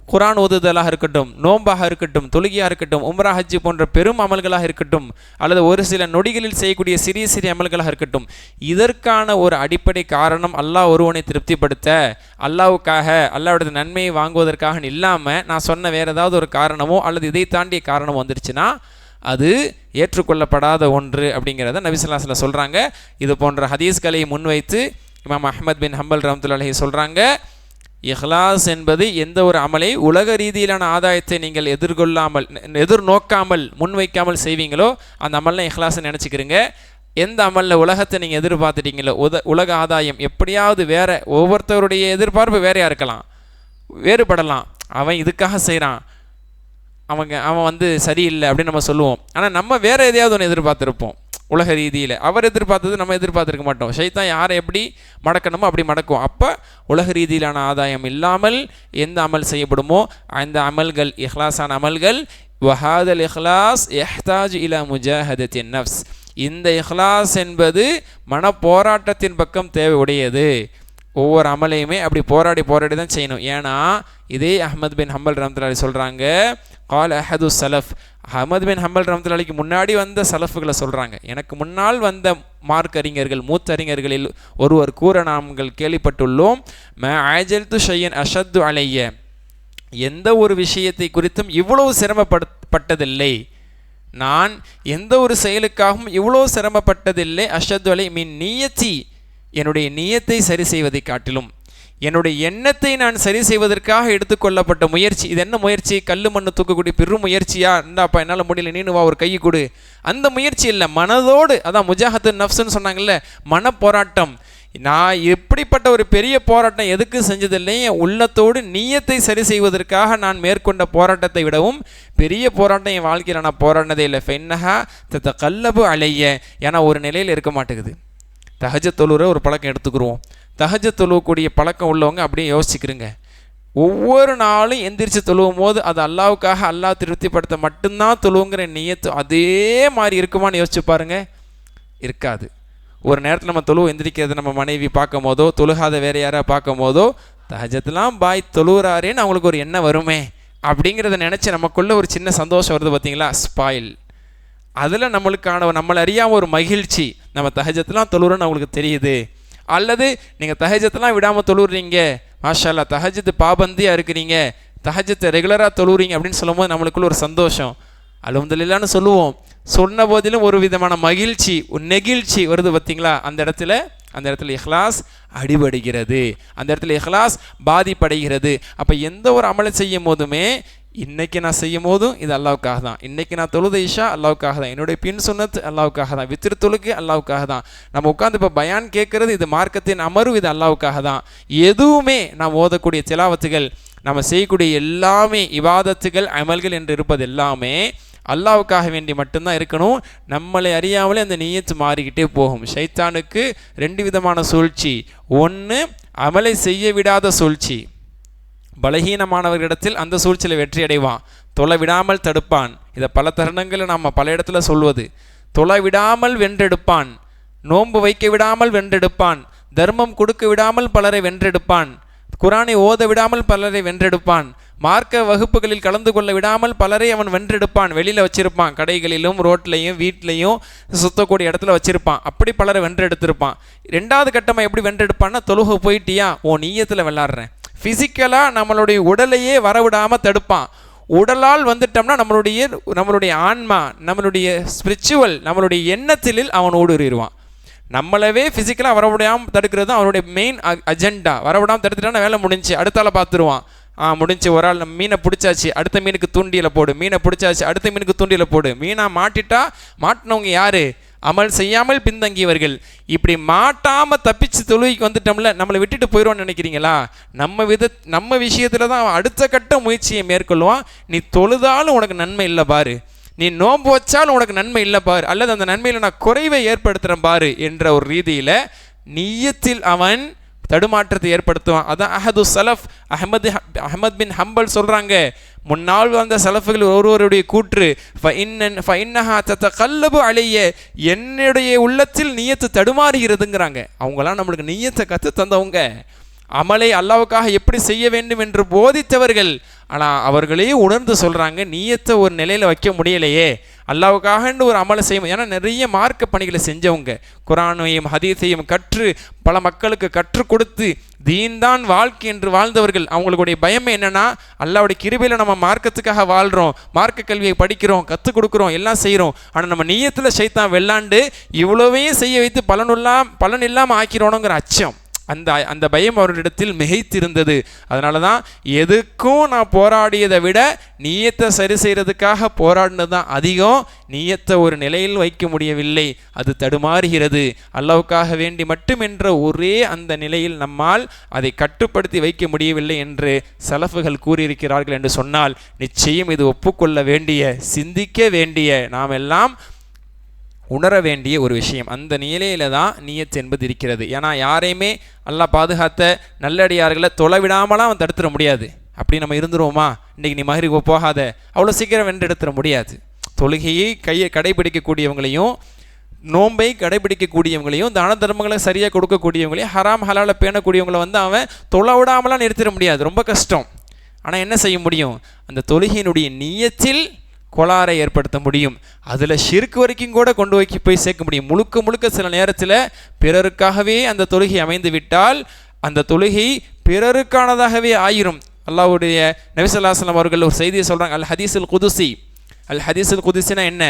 குர்ஆன் ஓதுதலாக இருக்கட்டும், நோம்பாக இருக்கட்டும், தொழுகையாக இருக்கட்டும், உம்ரா ஹஜ்ஜு போன்ற பெரும் அமல்களாக இருக்கட்டும், அல்லது ஒரு சில நொடிகளில் செய்யக்கூடிய சிறிய சிறிய அமல்களாக இருக்கட்டும், இதற்கான ஒரு அடிப்படை காரணம் அல்லாஹ் ஒருவனை திருப்திப்படுத்த, அல்லாவுக்காக அல்லாஹ்வுடைய நன்மையை வாங்குவதற்காக இல்லாமல் நான் சொன்ன வேறு ஏதாவது ஒரு காரணமோ அல்லது இதை தாண்டிய காரணமோ வந்துருச்சுன்னா அது ஏற்றுக்கொள்ளப்படாத ஒன்று அப்படிங்கிறத நபி ஸல்லல்லாஹு அலைஹி வஸல்லம் சொல்கிறாங்க. இது போன்ற ஹதீஸ்களை முன்வைத்து இமாம் அஹ்மத் பின் ஹம்பல் ரஹ்மத்துல்லாஹி அலைஹி சொல்கிறாங்க, இஹ்லாஸ் என்பது எந்த ஒரு அமலை உலக ரீதியிலான ஆதாயத்தை நீங்கள் எதிர்நோக்காமல் முன்வைக்காமல் செய்வீங்களோ அந்த அமலில் இஹ்லாஸை நினச்சிக்கிறீங்க. எந்த அமலில் உலகத்தை நீங்கள் எதிர்பார்த்துட்டீங்களோ உலக ஆதாயம் எப்படியாவது வேறு, ஒவ்வொருத்தருடைய எதிர்பார்ப்பு வேறையாக இருக்கலாம், வேறுபடலாம். அவன் இதுக்காக செய்கிறான், அவன் சரியில்லை அப்படின்னு நம்ம சொல்லுவோம். ஆனால் நம்ம வேறு எதையாவது ஒன்று எதிர்பார்த்துருப்போம் உலக ரீதியில். அவர் எதிர்பார்த்தது நம்ம எதிர்பார்த்துருக்க மாட்டோம். ஷைத்தான் யாரை எப்படி மடக்கணுமோ அப்படி மடக்கும். அப்போ உலக ரீதியிலான ஆதாயம் இல்லாமல் எந்த அமல் செய்யப்படுமோ அந்த அமல்கள் இஹ்லாஸான அமல்கள். வஹாதல் இஹ்லாஸ் யஹ்தாஜ் இலா முஜாஹதத்தின் நஃப்ஸ், இந்த இஹ்லாஸ் என்பது மன போராட்டத்தின் பக்கம் தேவை உடையது. ஒவ்வொரு அமலையுமே அப்படி போராடி தான் செய்யணும். ஏன்னா இதே அஹ்மத் பின் ஹம்பல் ரஹ்மத்துல்லாஹி சொல்கிறாங்க, கால் அஹது சலஃப், அஹ்மத் பின் ஹம்பல் ரஹ்மத்துல்லாஹிக்கு முன்னாடி வந்த சலஃபுகளை சொல்கிறாங்க. எனக்கு முன்னால் வந்த மார்க் அறிஞர்கள் மூத்த அறிஞர்களில் ஒருவர் கூற நாங்கள் கேள்விப்பட்டுள்ளோம், ம அஜல்து ஷையன் அஷத்து அலைய, எந்த ஒரு விஷயத்தை குறித்தும் இவ்வளவு சிரமப்பட்டதில்லை, நான் எந்த ஒரு செயலுக்காகவும் இவ்வளோ சிரமப்பட்டதில்லை. அஷத்து அலை மின் நீயத்தி, என்னுடைய நீயத்தை சரி செய்வதை காட்டிலும் என்னுடைய எண்ணத்தை நான் சரி செய்வதற்காக எடுத்துக்கொள்ளப்பட்ட முயற்சி. இது என்ன முயற்சி? கல் மண்ணு தூக்கக்கூடிய பெரும் முயற்சியா? இந்தாப்பா என்னால் முடியல, நீனு வா ஒரு கை கொடு, அந்த முயற்சி இல்லை, மனதோடு. அதான் முஜாஹத்து நஃப்ஸ்ன்னு சொன்னாங்கல்ல, மன போராட்டம். நான் எப்படிப்பட்ட ஒரு பெரிய போராட்டம் எதுக்கு செஞ்சதில்லை, என் உள்ளத்தோடு நீயத்தை சரி செய்வதற்காக நான் மேற்கொண்ட போராட்டத்தை விடவும் பெரிய போராட்டம் என் வாழ்க்கையில் நான் போராடினதே இல்லை. ஃபென்னஹா தத்த கல்லபு அலைய, ஏன்னா ஒரு நிலையில் இருக்க மாட்டேங்குது. தஹஜ்ஜத் தொழுகிற ஒரு பழக்கம் எடுத்துக்கிடுவோம். தஹஜ்ஜத் தொழுவக்கூடிய பழக்கம் உள்ளவங்க அப்படியே யோசிச்சுக்கிறங்க, ஒவ்வொரு நாளும் எந்திரிச்சு தொழுவும் போது அது அல்லாவுக்காக அல்லாஹ் திருப்திப்படுத்த மட்டும்தான் தொழுவுங்கிற நியத்து அதே மாதிரி இருக்குமான்னு யோசிச்சு பாருங்க. இருக்காது. ஒரு நேரத்தில் நம்ம தொழுவு எந்திரிக்கிறது நம்ம மனைவி பார்க்கும் போதோ, தொழுகாத வேறு யாராவது பார்க்கும் போதோ, தஹஜ்ஜத்லாம் பாய் தொழுகிறாரேன்னு அவங்களுக்கு ஒரு எண்ணம் வருமே அப்படிங்கிறத நினச்சி நமக்குள்ளே ஒரு சின்ன சந்தோஷம் வருது பார்த்தீங்களா, ஸ்பாயில். அதில் நம்மளுக்கான நம்மளை அறியாமல் ஒரு மகிழ்ச்சி, நம்ம தஹஜ்ஜத்லாம் தொழுகிறோன்னு அவங்களுக்கு தெரியுது. அல்லது நீங்கள் தஹஜ்ஜத்லாம் விடாமல் தொழுகிறீங்க, மாஷா அல்லாஹ் தஹஜ்ஜத் பாபந்தியாக இருக்கிறீங்க, தஹஜ்ஜத்தை ரெகுலராக தொழுகிறீங்க அப்படின்னு சொல்லும்போது நம்மளுக்குள்ள ஒரு சந்தோஷம், அல்ஹம்துலில்லாஹ்னு சொல்லுவோம். சொன்ன போதிலும் ஒரு விதமான மகிழ்ச்சி, ஒரு நெகிழ்ச்சி வருது பார்த்தீங்களா. அந்த இடத்துல இஹ்லாஸ் அடிபடுகிறது, அந்த இடத்துல இஹ்லாஸ் பாதிப்படைகிறது. அப்போ எந்த ஒரு அமலை செய்யும் போதுமே, இன்றைக்கி நான் செய்யும் போதும் இது அல்லாவுக்காக தான், இன்றைக்கி நான் தொழுத இஷா அல்லாவுக்காக தான், என்னுடைய பின் சுன்னத் அல்லாவுக்காக தான், வித்திரு தொழுகை அல்லாவுக்காக தான், நம்ம உட்காந்து இப்போ பயான் கேட்குறது இது மார்க்கத்தின் அமர்வு இது அல்லாவுக்காக தான். எதுவுமே நாம் ஓதக்கூடிய திலாவத்துகள், நம்ம செய்யக்கூடிய எல்லாமே இபாதத்துகள் அமல்கள் என்று இருப்பது எல்லாமே அல்லாவுக்காக வேண்டி மட்டும்தான் இருக்கணும். நம்மளை அறியாமலே அந்த நியத்து மாறிக்கிட்டே போகும். ஷைத்தானுக்கு 2 விதமான சூழ்ச்சி. ஒன்று அமலை செய்ய விடாத சூழ்ச்சி, பலகீனமானவர்களிடத்தில் அந்த சூழ்ச்சியில் வெற்றி அடைவான், தொலை விடாமல் தடுப்பான். இதை பல தருணங்களில் நாம் பல இடத்துல சொல்வது. தொலை விடாமல் வென்றெடுப்பான், நோன்பு வைக்க விடாமல் வென்றெடுப்பான், தர்மம் கொடுக்க விடாமல் பலரை வென்றெடுப்பான், குரானை ஓத விடாமல் பலரை வென்றெடுப்பான், மார்க்க வகுப்புகளில் கலந்து கொள்ள விடாமல் பலரை அவன் வென்றெடுப்பான். வெளியில் வச்சிருப்பான், கடைகளிலும் ரோட்லையும் வீட்லையும் சுத்தக்கூடிய இடத்துல வச்சிருப்பான். அப்படி பலரை வென்றெடுத்திருப்பான். 2வது கட்டமாக எப்படி வென்றெடுப்பான்னா, தொழுகை போயிட்டியா, ஓ நீயத்தில் விளாட்றேன், ஃபிசிக்கலாக நம்மளுடைய உடலையே வரவிடாமல் தடுப்பான். உடலால் வந்துட்டோம்னா நம்மளுடைய ஆன்மா, நம்மளுடைய ஸ்பிரிச்சுவல், நம்மளுடைய எண்ணத்தில் அவன் ஊடுருவான். நம்மளவே ஃபிசிக்கலாக வரவிடாமல் தடுக்கிறது தான் அவனுடைய மெயின் அஜெண்டா. வரவிடாமல் தடுத்துட்டானா வேலை முடிஞ்சு, அடுத்தால பார்த்துருவான். முடிஞ்சு, ஒரு ஆள் நம்ம மீனை பிடிச்சாச்சு, அடுத்த மீனுக்கு தூண்டியில் போடு, மீனை பிடிச்சாச்சு, அடுத்த மீனுக்கு தூண்டியில் போடு. மீனாக மாட்டிட்டா மாட்டினவங்க யார்? அமல் செய்யாமல் பின்தங்கியவர்கள். இப்படி மாட்டாமல் தப்பிச்சு தொழுகைக்கு வந்துட்டோம்ல, நம்மளை விட்டுட்டு போயிடுவோன்னு நினைக்கிறீங்களா? நம்ம விஷயத்தில் தான் அவன் அடுத்த கட்ட முயற்சியை மேற்கொள்வான். நீ தொழுதாலும் உனக்கு நன்மை இல்லை பாரு, நீ நோன்பு வச்சாலும் உனக்கு நன்மை இல்லை பாரு, அல்லது அந்த நன்மையில் நான் குறைவை ஏற்படுத்துகிறேன் பாரு என்ற ஒரு ரீதியில் நிய்யத்தில் அவன் தடுமாற்றத்தை ஏற்படுத்துவான். அதான் அஹது சலஃப் அஹமத் பின் ஹம்பல் சொல்கிறாங்க, முன்னால் வந்த சலஃபுகள் ஒருவருடைய கூற்று, தத்தகல்லபு அலைய, என்னுடைய உள்ளத்தில் நியத்து தடுமாறுகிறதுங்கிறாங்க. அவங்களாம் நம்மளுக்கு நியத்தை கற்று தந்தவங்க, அமலை அல்லாவுக்காக எப்படி செய்ய வேண்டும் என்று போதித்தவர்கள். ஆனால் அவர்களே உணர்ந்து சொல்கிறாங்க, நியத்தை ஒரு நிலையில் வைக்க முடியலையே, அல்லாவுக்காகன்னு ஒரு அமலை செய்யும். ஏன்னா நிறைய மார்க்க பணிகளை செஞ்சவங்க, குரானையும் ஹதீஸையும் கற்று பல மக்களுக்கு கற்றுக் கொடுத்து தீன்தான் வாழ்க்கை என்று வாழ்ந்தவர்கள். அவங்களுடைய பயம் என்னென்னா, அல்லாவுடைய கிருபையில் நம்ம மார்க்கத்துக்காக வாழ்கிறோம், மார்க்க கல்வியை படிக்கிறோம், கற்றுக் கொடுக்குறோம், எல்லாம் செய்கிறோம். ஆனால் நம்ம நியத்தில் ஷைத்தான் வெள்ளாண்டு இவ்வளோவையும் செய்ய வைத்து பலன் இல்லாமல் ஆக்கிறோனுங்கிற அச்சம், அந்த பயம் அவர்களிடத்தில் மிகைத்திருந்தது. அதனால தான் எதுக்கும் நான் போராடியதை விட நியத்தை சரி செய்கிறதுக்காக போராடினது தான் அதிகம். நியத்தை ஒரு நிலையில் வைக்க முடியவில்லை, அது தடுமாறுகிறது. அல்லாவுக்காக வேண்டி மட்டும் என்ற ஒரே அந்த நிலையில் நம்மால் அதை கட்டுப்படுத்தி வைக்க முடியவில்லை என்று சலஃபுகள் கூறியிருக்கிறார்கள் என்று சொன்னால் நிச்சயம் இது ஒப்புக்கொள்ள வேண்டிய, சிந்திக்க வேண்டிய, நாம் எல்லாம் உணர வேண்டிய ஒரு விஷயம். அந்த நிலையில தான் நியத் என்பது இருக்கிறது. ஏன்னா யாரையுமே அல்லாஹ் பாதுகாத்த நல்லடியார்களை தொலை விடாமலாம் அவன் தடுத்துட முடியாது. அப்படி நம்ம இருந்துருவோமா, இன்றைக்கி நீ மஹ்ரிபு போகாத, அவ்வளோ சீக்கிரம் வென்றெடுத்துட முடியாது. தொழுகையை கடைபிடிக்கக்கூடியவங்களையும், நோன்பை கடைபிடிக்கக்கூடியவங்களையும், தான தர்மங்களை சரியாக கொடுக்கக்கூடியவங்களையும், ஹராம் ஹலாலை பேணக்கூடியவங்களை அவன் தொலை விடாமலாம் நிறுத்திட முடியாது, ரொம்ப கஷ்டம். ஆனால் என்ன செய்ய முடியும், அந்த தொழுகையினுடைய நியத்தில் கோளாறை ஏற்படுத்த முடியும். அதில் ஷிர்க் வரைக்கும் கூட கொண்டு போய் சேர்க்க முடியும். முழுக்க சில நேரத்தில் பிறருக்காகவே அந்த தொழுகை அமைந்து விட்டால் அந்த தொழுகை பிறருக்கானதாகவே ஆயிரும். அல்லாஹ்வுடைய நபி ஸல்லல்லாஹு அலைஹி வஸல்லம் அவர்கள் ஒரு செய்தியை சொல்கிறாங்க, அல் ஹதீஸுல் குதுசி. அல் ஹதீஸுல் குதுசினா என்ன?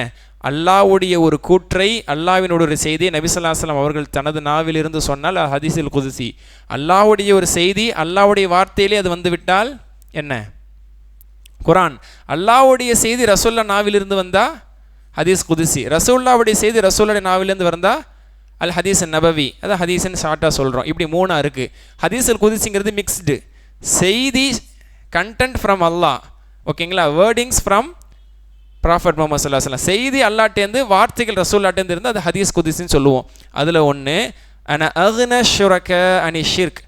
அல்லாஹ்வுடைய ஒரு கூற்றை, அல்லாஹ்வினோட ஒரு செய்தியை நபி ஸல்லல்லாஹு அலைஹி வஸல்லம் அவர்கள் தனது நாவிலிருந்து சொன்னால் அல் ஹதீஸுல் குதுசி. அல்லாஹ்வுடைய ஒரு செய்தி, அல்லாஹ்வுடைய வார்த்தையிலே அது வந்துவிட்டால் என்ன? குரான். அல்லாஹ்வுடைய செய்தி ரசூல்லா நாவிலிருந்து வந்தா ஹதீஸ் குதுசி. ரசூல்லாவுடைய செய்தி ரசூலுடைய நாவிலிருந்து வந்தா அல் ஹதீஸ் நபவி. அதான் ஹதீஸ்ன்னு ஷார்ட்டாக சொல்கிறோம். இப்படி 3 இருக்குது. ஹதீஸுல் குதுசிங்கிறது மிக்ஸ்டு செய்தி, கண்டென்ட் ஃப்ரம் அல்லாஹ், ஓகேங்களா, வேர்டிங்ஸ் ஃப்ரம் ப்ராஃபட் முஹம்மது ஸல்லல்லாஹு அலைஹி வஸல்லம். செய்தி அல்லாட்டேருந்து, வார்த்தைகள் ரசூல்லாட்டேருந்து இருந்து அது ஹதீஸ் குதுசின்னு சொல்லுவோம். அதில் ஒன்று, அன அக்ன ஷுரக அனி ஷிர்க்,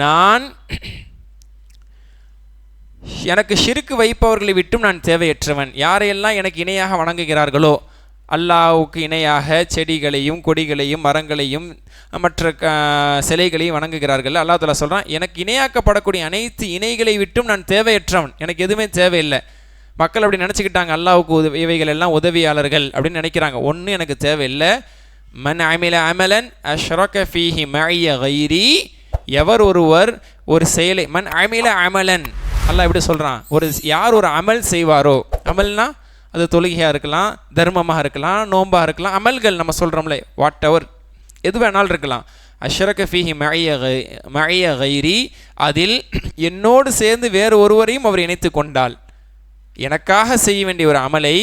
நான் எனக்கு ஷிர்க் வைப்பவர்களை விட்டும் நான் தேவையற்றவன். யாரையெல்லாம் எனக்கு இணையாக வணங்குகிறார்களோ, அல்லாஹ்வுக்கு இணையாக செடிகளையும் கொடிகளையும் மரங்களையும் மற்ற சிலைகளையும் வணங்குகிறார்கள். அல்லாஹ் தஆலா சொல்கிறான், எனக்கு இணையாக்கப்படக்கூடிய அனைத்து இணைகளை விட்டும் நான் தேவையற்றவன், எனக்கு எதுவுமே தேவையில்லை. மக்கள் அப்படி நினச்சிக்கிட்டாங்க, அல்லாஹ்வுக்கு இவைகள் எல்லாம் உதவியாளர்கள் அப்படின்னு நினைக்கிறாங்க. ஒன்று எனக்கு தேவையில்லை. மன் அமில அமலன் அஷ்ரக ஃபீஹி மஇய கைரி, எவர் ஒருவர் ஒரு செயலை, மன் அமில அமலன், அல்லாஹ் எப்படி சொல்கிறான், யார் ஒரு அமல் செய்வாரோ, அமல்னா அது தொழுகையாக இருக்கலாம், தர்மமாக இருக்கலாம், நோம்பாக இருக்கலாம், அமல்கள் நம்ம சொல்கிறோம்ல, வாட் எவர் எது வேணாலும் இருக்கலாம். அஷ்ரக ஃபீஹி மஇய கைரி, அதில் என்னோடு சேர்ந்து வேறு ஒருவரையும் அவர் இணைத்து கொண்டால், எனக்காக செய்ய வேண்டிய ஒரு அமலை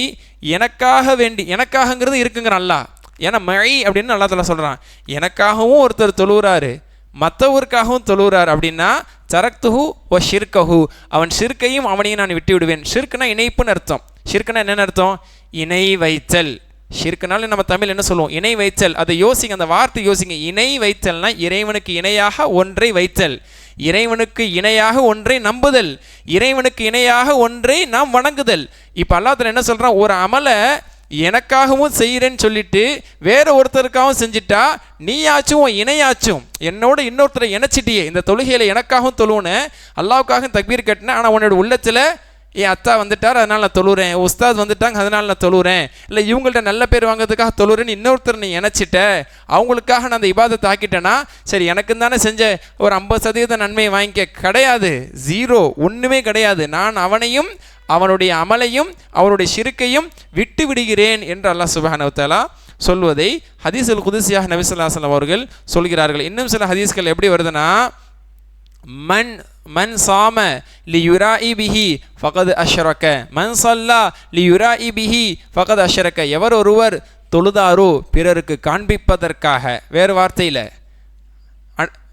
எனக்காகங்கிறது இருக்குங்கிற அல்லாஹ். ஏன்னா மழை அப்படின்னு அல்லா தஆலா சொல்கிறான், எனக்காகவும் ஒருத்தர் தொழுகிறாரு, மற்றவருக்காகவும் தொழுகிறார் அப்படின்னா தரக்துஹு வ ஷிர்கஹு, அவன் ஷிர்கையும் அவனையும் நான் விட்டு விடுவேன். ஷிர்க்குனா இணைப்புன்னு அர்த்தம். ஷிர்க்குனா என்னென்னு அர்த்தம்? இணை வைத்தல். ஷிர்க்குனால நம்ம தமிழ் என்ன சொல்லுவோம்? இணை வைத்தல். அதை யோசிங்க, அந்த வார்த்தை யோசிங்க. இணை வைத்தல்னா இறைவனுக்கு இணையாக ஒன்றை வைத்தல், இறைவனுக்கு இணையாக ஒன்றை நம்புதல், இறைவனுக்கு இணையாக ஒன்றை நாம் வணங்குதல். இப்போ அல்லாஹ் தஆலா என்ன சொல்கிறான், ஒரு அமலை எனக்காகவும் செய்கிறேன்னு சொல்லிட்டு வேற ஒருத்தருக்காகவும் செஞ்சுட்டா நீயாச்சும் இணையாச்சும் என்னோட இன்னொருத்தரை இணைச்சிட்டியே. இந்த தொழுகையில் எனக்காகவும் தொழுவுனேன், அல்லாவுக்காகவும் தக்பீர் கட்டினேன், ஆனால் உன்னோட உள்ளத்தில் என் அத்தா வந்துட்டார் அதனால் நான் தொழுறேன், உஸ்தாத் வந்துட்டாங்க அதனால் நான் தொழுறேன், இல்லை இவங்கள்ட்ட நல்ல பேர் வாங்கிறதுக்காக தொழுறேன்னு இன்னொருத்தர் நீ இணைச்சிட்ட, அவங்களுக்காக நான் அந்த இபாதத்தை ஆக்கிட்டேன்னா சரி எனக்கு தானே செஞ்ச ஒரு 50% நன்மையை வாங்கிக்க. கிடையாது, ஜீரோ, ஒன்றுமே கிடையாது. நான் அவனையும் அவனுடைய அமலையும் அவனுடைய ஷிர்கையும் விட்டு விடுகிறேன் என்று அல்லாஹ் சுப்ஹானஹு வ தஆலா சொல்வதை ஹதீஸுல் குதுஸியாக நபி ஸல்லல்லாஹு அலைஹி வஸல்லம் அவர்கள் சொல்கிறார்கள். இன்னும் சில ஹதீஸ்கள் எப்படி வருதுன்னா, மன் சாம லியுராஇ பிஹி ஃபகத் அஷ்ரக, மன் ஸல்லா லியுராஇ பிஹி ஃபகத் அஷ்ரக, எவர் ஒருவர் தொழுதாரோ பிறருக்கு காண்பிப்பதற்காக, வேறு வார்த்தையில்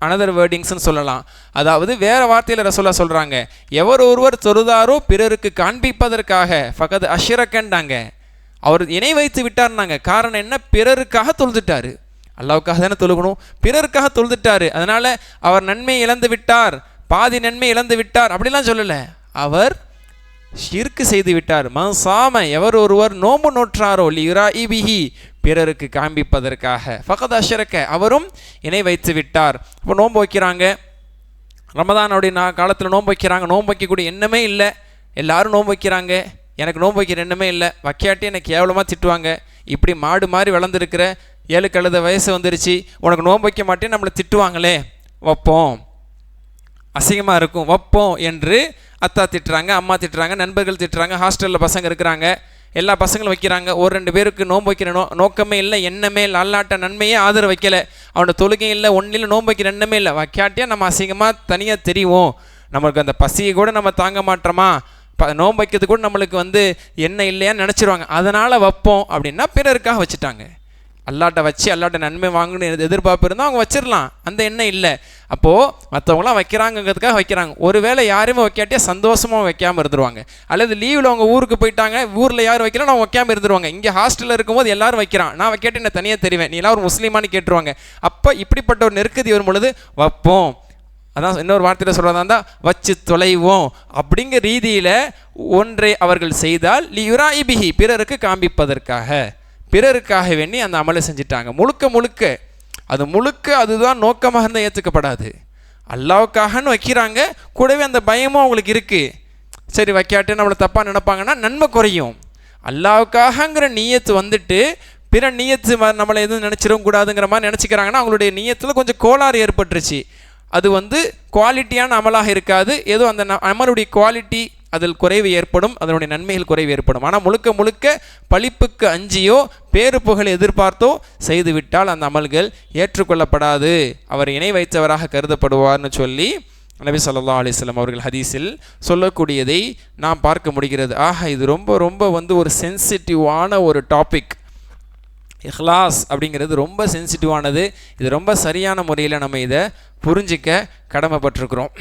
அனதர் வேர்டிங்ஸ்ன்னு சொல்லலாம், அதாவது வேறு வார்த்தையில் ரசூலா சொல்கிறாங்க, எவர் ஒருவர் தொழுதாரோ பிறருக்கு காண்பிப்பதற்காக ஃபகத் அஷ்ரகண்டாங்க, அவர் இணை வைத்து விட்டார்னாங்க. காரணம் என்ன? பிறருக்காக தொழுதுட்டார். அல்லாவுக்காக தானே தொழுகணும், பிறருக்காக தொழுதுட்டார், அதனால் அவர் நன்மை இழந்து விட்டார், பாதி நன்மை இழந்து விட்டார் அப்படிலாம் சொல்லலை, அவர் ஷிர்க் செய்து விட்டார். மசாம, எவர் ஒருவர் நோம்பு நோற்றாரோ லியுராஇ பிஹி, பிறருக்கு காண்பிப்பதற்காக, ஃபகத் அஷ்ரக, அவரும் இணை வைத்து விட்டார். இப்போ நோன்பு வைக்கிறாங்க, ரமதானுடைய காலத்தில் நோன்பு வைக்கிறாங்க, நோன்பு வைக்கக்கூடிய எண்ணமே இல்லை, எல்லாரும் நோன்பு வைக்கிறாங்க, எனக்கு நோன்பு வைக்கிற எண்ணமே இல்லை, வைக்காட்டி எனக்கு கேவலமாக திட்டுவாங்க, இப்படி மாடு மாதிரி வளர்ந்துருக்கிற 7 கழுத வயசு வந்துருச்சு, உனக்கு நோன்பு வைக்க மாட்டேன் நம்மளை திட்டுவாங்களே, வைப்போம், அசிங்கமாக இருக்கும், வைப்போம் என்று அத்தா திட்டுறாங்க, அம்மா திட்டுறாங்க, நண்பர்கள் திட்டுறாங்க, ஹாஸ்டலில் பசங்க இருக்கிறாங்க, எல்லா பசங்களும் வைக்கிறாங்க. ஒரு 2 பேருக்கு நோன்பு வைக்கிற நோக்கமே இல்லை, எண்ணமே இல்லை, அல்லாட்ட நன்மையே ஆதரவு வைக்கலை, அவனோட தொழுகை இல்லை, ஒன்றில் நோன்பு வைக்கிற எண்ணமே இல்லை, வைக்காட்டியா நம்ம அசிங்கமாக தனியாக தெரியும், நம்மளுக்கு அந்த பசியை கூட நம்ம தாங்க மாட்டோமா, நோன்பு வைக்கிறது கூட நம்மளுக்கு எண்ணெய் இல்லையான்னு நினச்சிருவாங்க, அதனால் வைப்போம் அப்படின்னா பிறருக்காக வச்சுட்டாங்க. அல்லாட்ட வச்சு அல்லாட்ட நன்மை வாங்கணும்னு எதிர்பார்ப்பு இருந்தால் அவங்க வச்சிடலாம், அந்த எண்ணம் இல்லை. அப்போது மற்றவங்களாம் வைக்கிறாங்கிறதுக்காக வைக்கிறாங்க. ஒருவேளை யாருமே வைக்காட்டியா சந்தோஷமாக வைக்காமல் இருந்துருவாங்க, அல்லது லீவில் அவங்க ஊருக்கு போயிட்டாங்க, ஊரில் யார் வைக்கலாம் அவங்க வைக்காமல் இருந்துருவாங்க. இங்கே ஹாஸ்டலில் இருக்கும்போது எல்லாரும் வைக்கிறான், நான் வைக்காட்டி நான் தனியாக தெரிவேன், நீ எல்லாம் ஒரு முஸ்லீமானு கேட்டுருவாங்க. அப்போ இப்படிப்பட்ட ஒரு நெருக்கடி வரும் பொழுது வைப்போம், அதான் இன்னொரு வார்த்தையில் சொல்கிறதா இருந்தால் வச்சு தொலைவோம் அப்படிங்கிற ரீதியில் ஒன்றை அவர்கள் செய்தால் லியுராஇ பிஹி, பிறருக்கு காண்பிப்பதற்காக, பிறருக்காக வேண்டி அந்த அமலை செஞ்சிட்டாங்க. முழுக்க அதுதான் நோக்கமாக இருந்தால் ஏற்றுக்கப்படாது. அல்லாவுக்காகன்னு வைக்கிறாங்க, கூடவே அந்த பயமும் அவங்களுக்கு இருக்குது, சரி வைக்காட்டு நம்மளை தப்பாக நினைப்பாங்கன்னா நன்மை குறையும். அல்லாவுக்காகங்கிற நீயத்து வந்துட்டு பிற நீயத்து நம்மளை எதுவும் நினச்சிடவும் கூடாதுங்கிற மாதிரி நினச்சிக்கிறாங்கன்னா அவங்களுடைய நீயத்தில் கொஞ்சம் கோளாறு ஏற்பட்டுருச்சு. அது குவாலிட்டியான அமலாக இருக்காது, ஏதோ அந்த அமலுடைய குவாலிட்டி அதில் குறைவு ஏற்படும், அதனுடைய நன்மைகள் குறைவு ஏற்படும். ஆனால் முழுக்க பழிப்புக்கு அஞ்சியோ பேரு புகழை எதிர்பார்த்தோ செய்துவிட்டால் அந்த அமல்கள் ஏற்றுக்கொள்ளப்படாது, அவர் இணை வைத்தவராக கருதப்படுவார்னு சொல்லி நபி ஸல்லல்லாஹு அலைஹி வஸல்லம் அவர்கள் ஹதீஸில் சொல்லக்கூடியதை நாம் பார்க்க முடிகிறது. இது ரொம்ப ஒரு சென்சிட்டிவான ஒரு டாபிக். இஹ்லாஸ் அப்படிங்கிறது ரொம்ப சென்சிட்டிவானது. இது ரொம்ப சரியான முறையில் நம்ம இதை புரிஞ்சிக்க கடமைப்பட்டிருக்கிறோம்.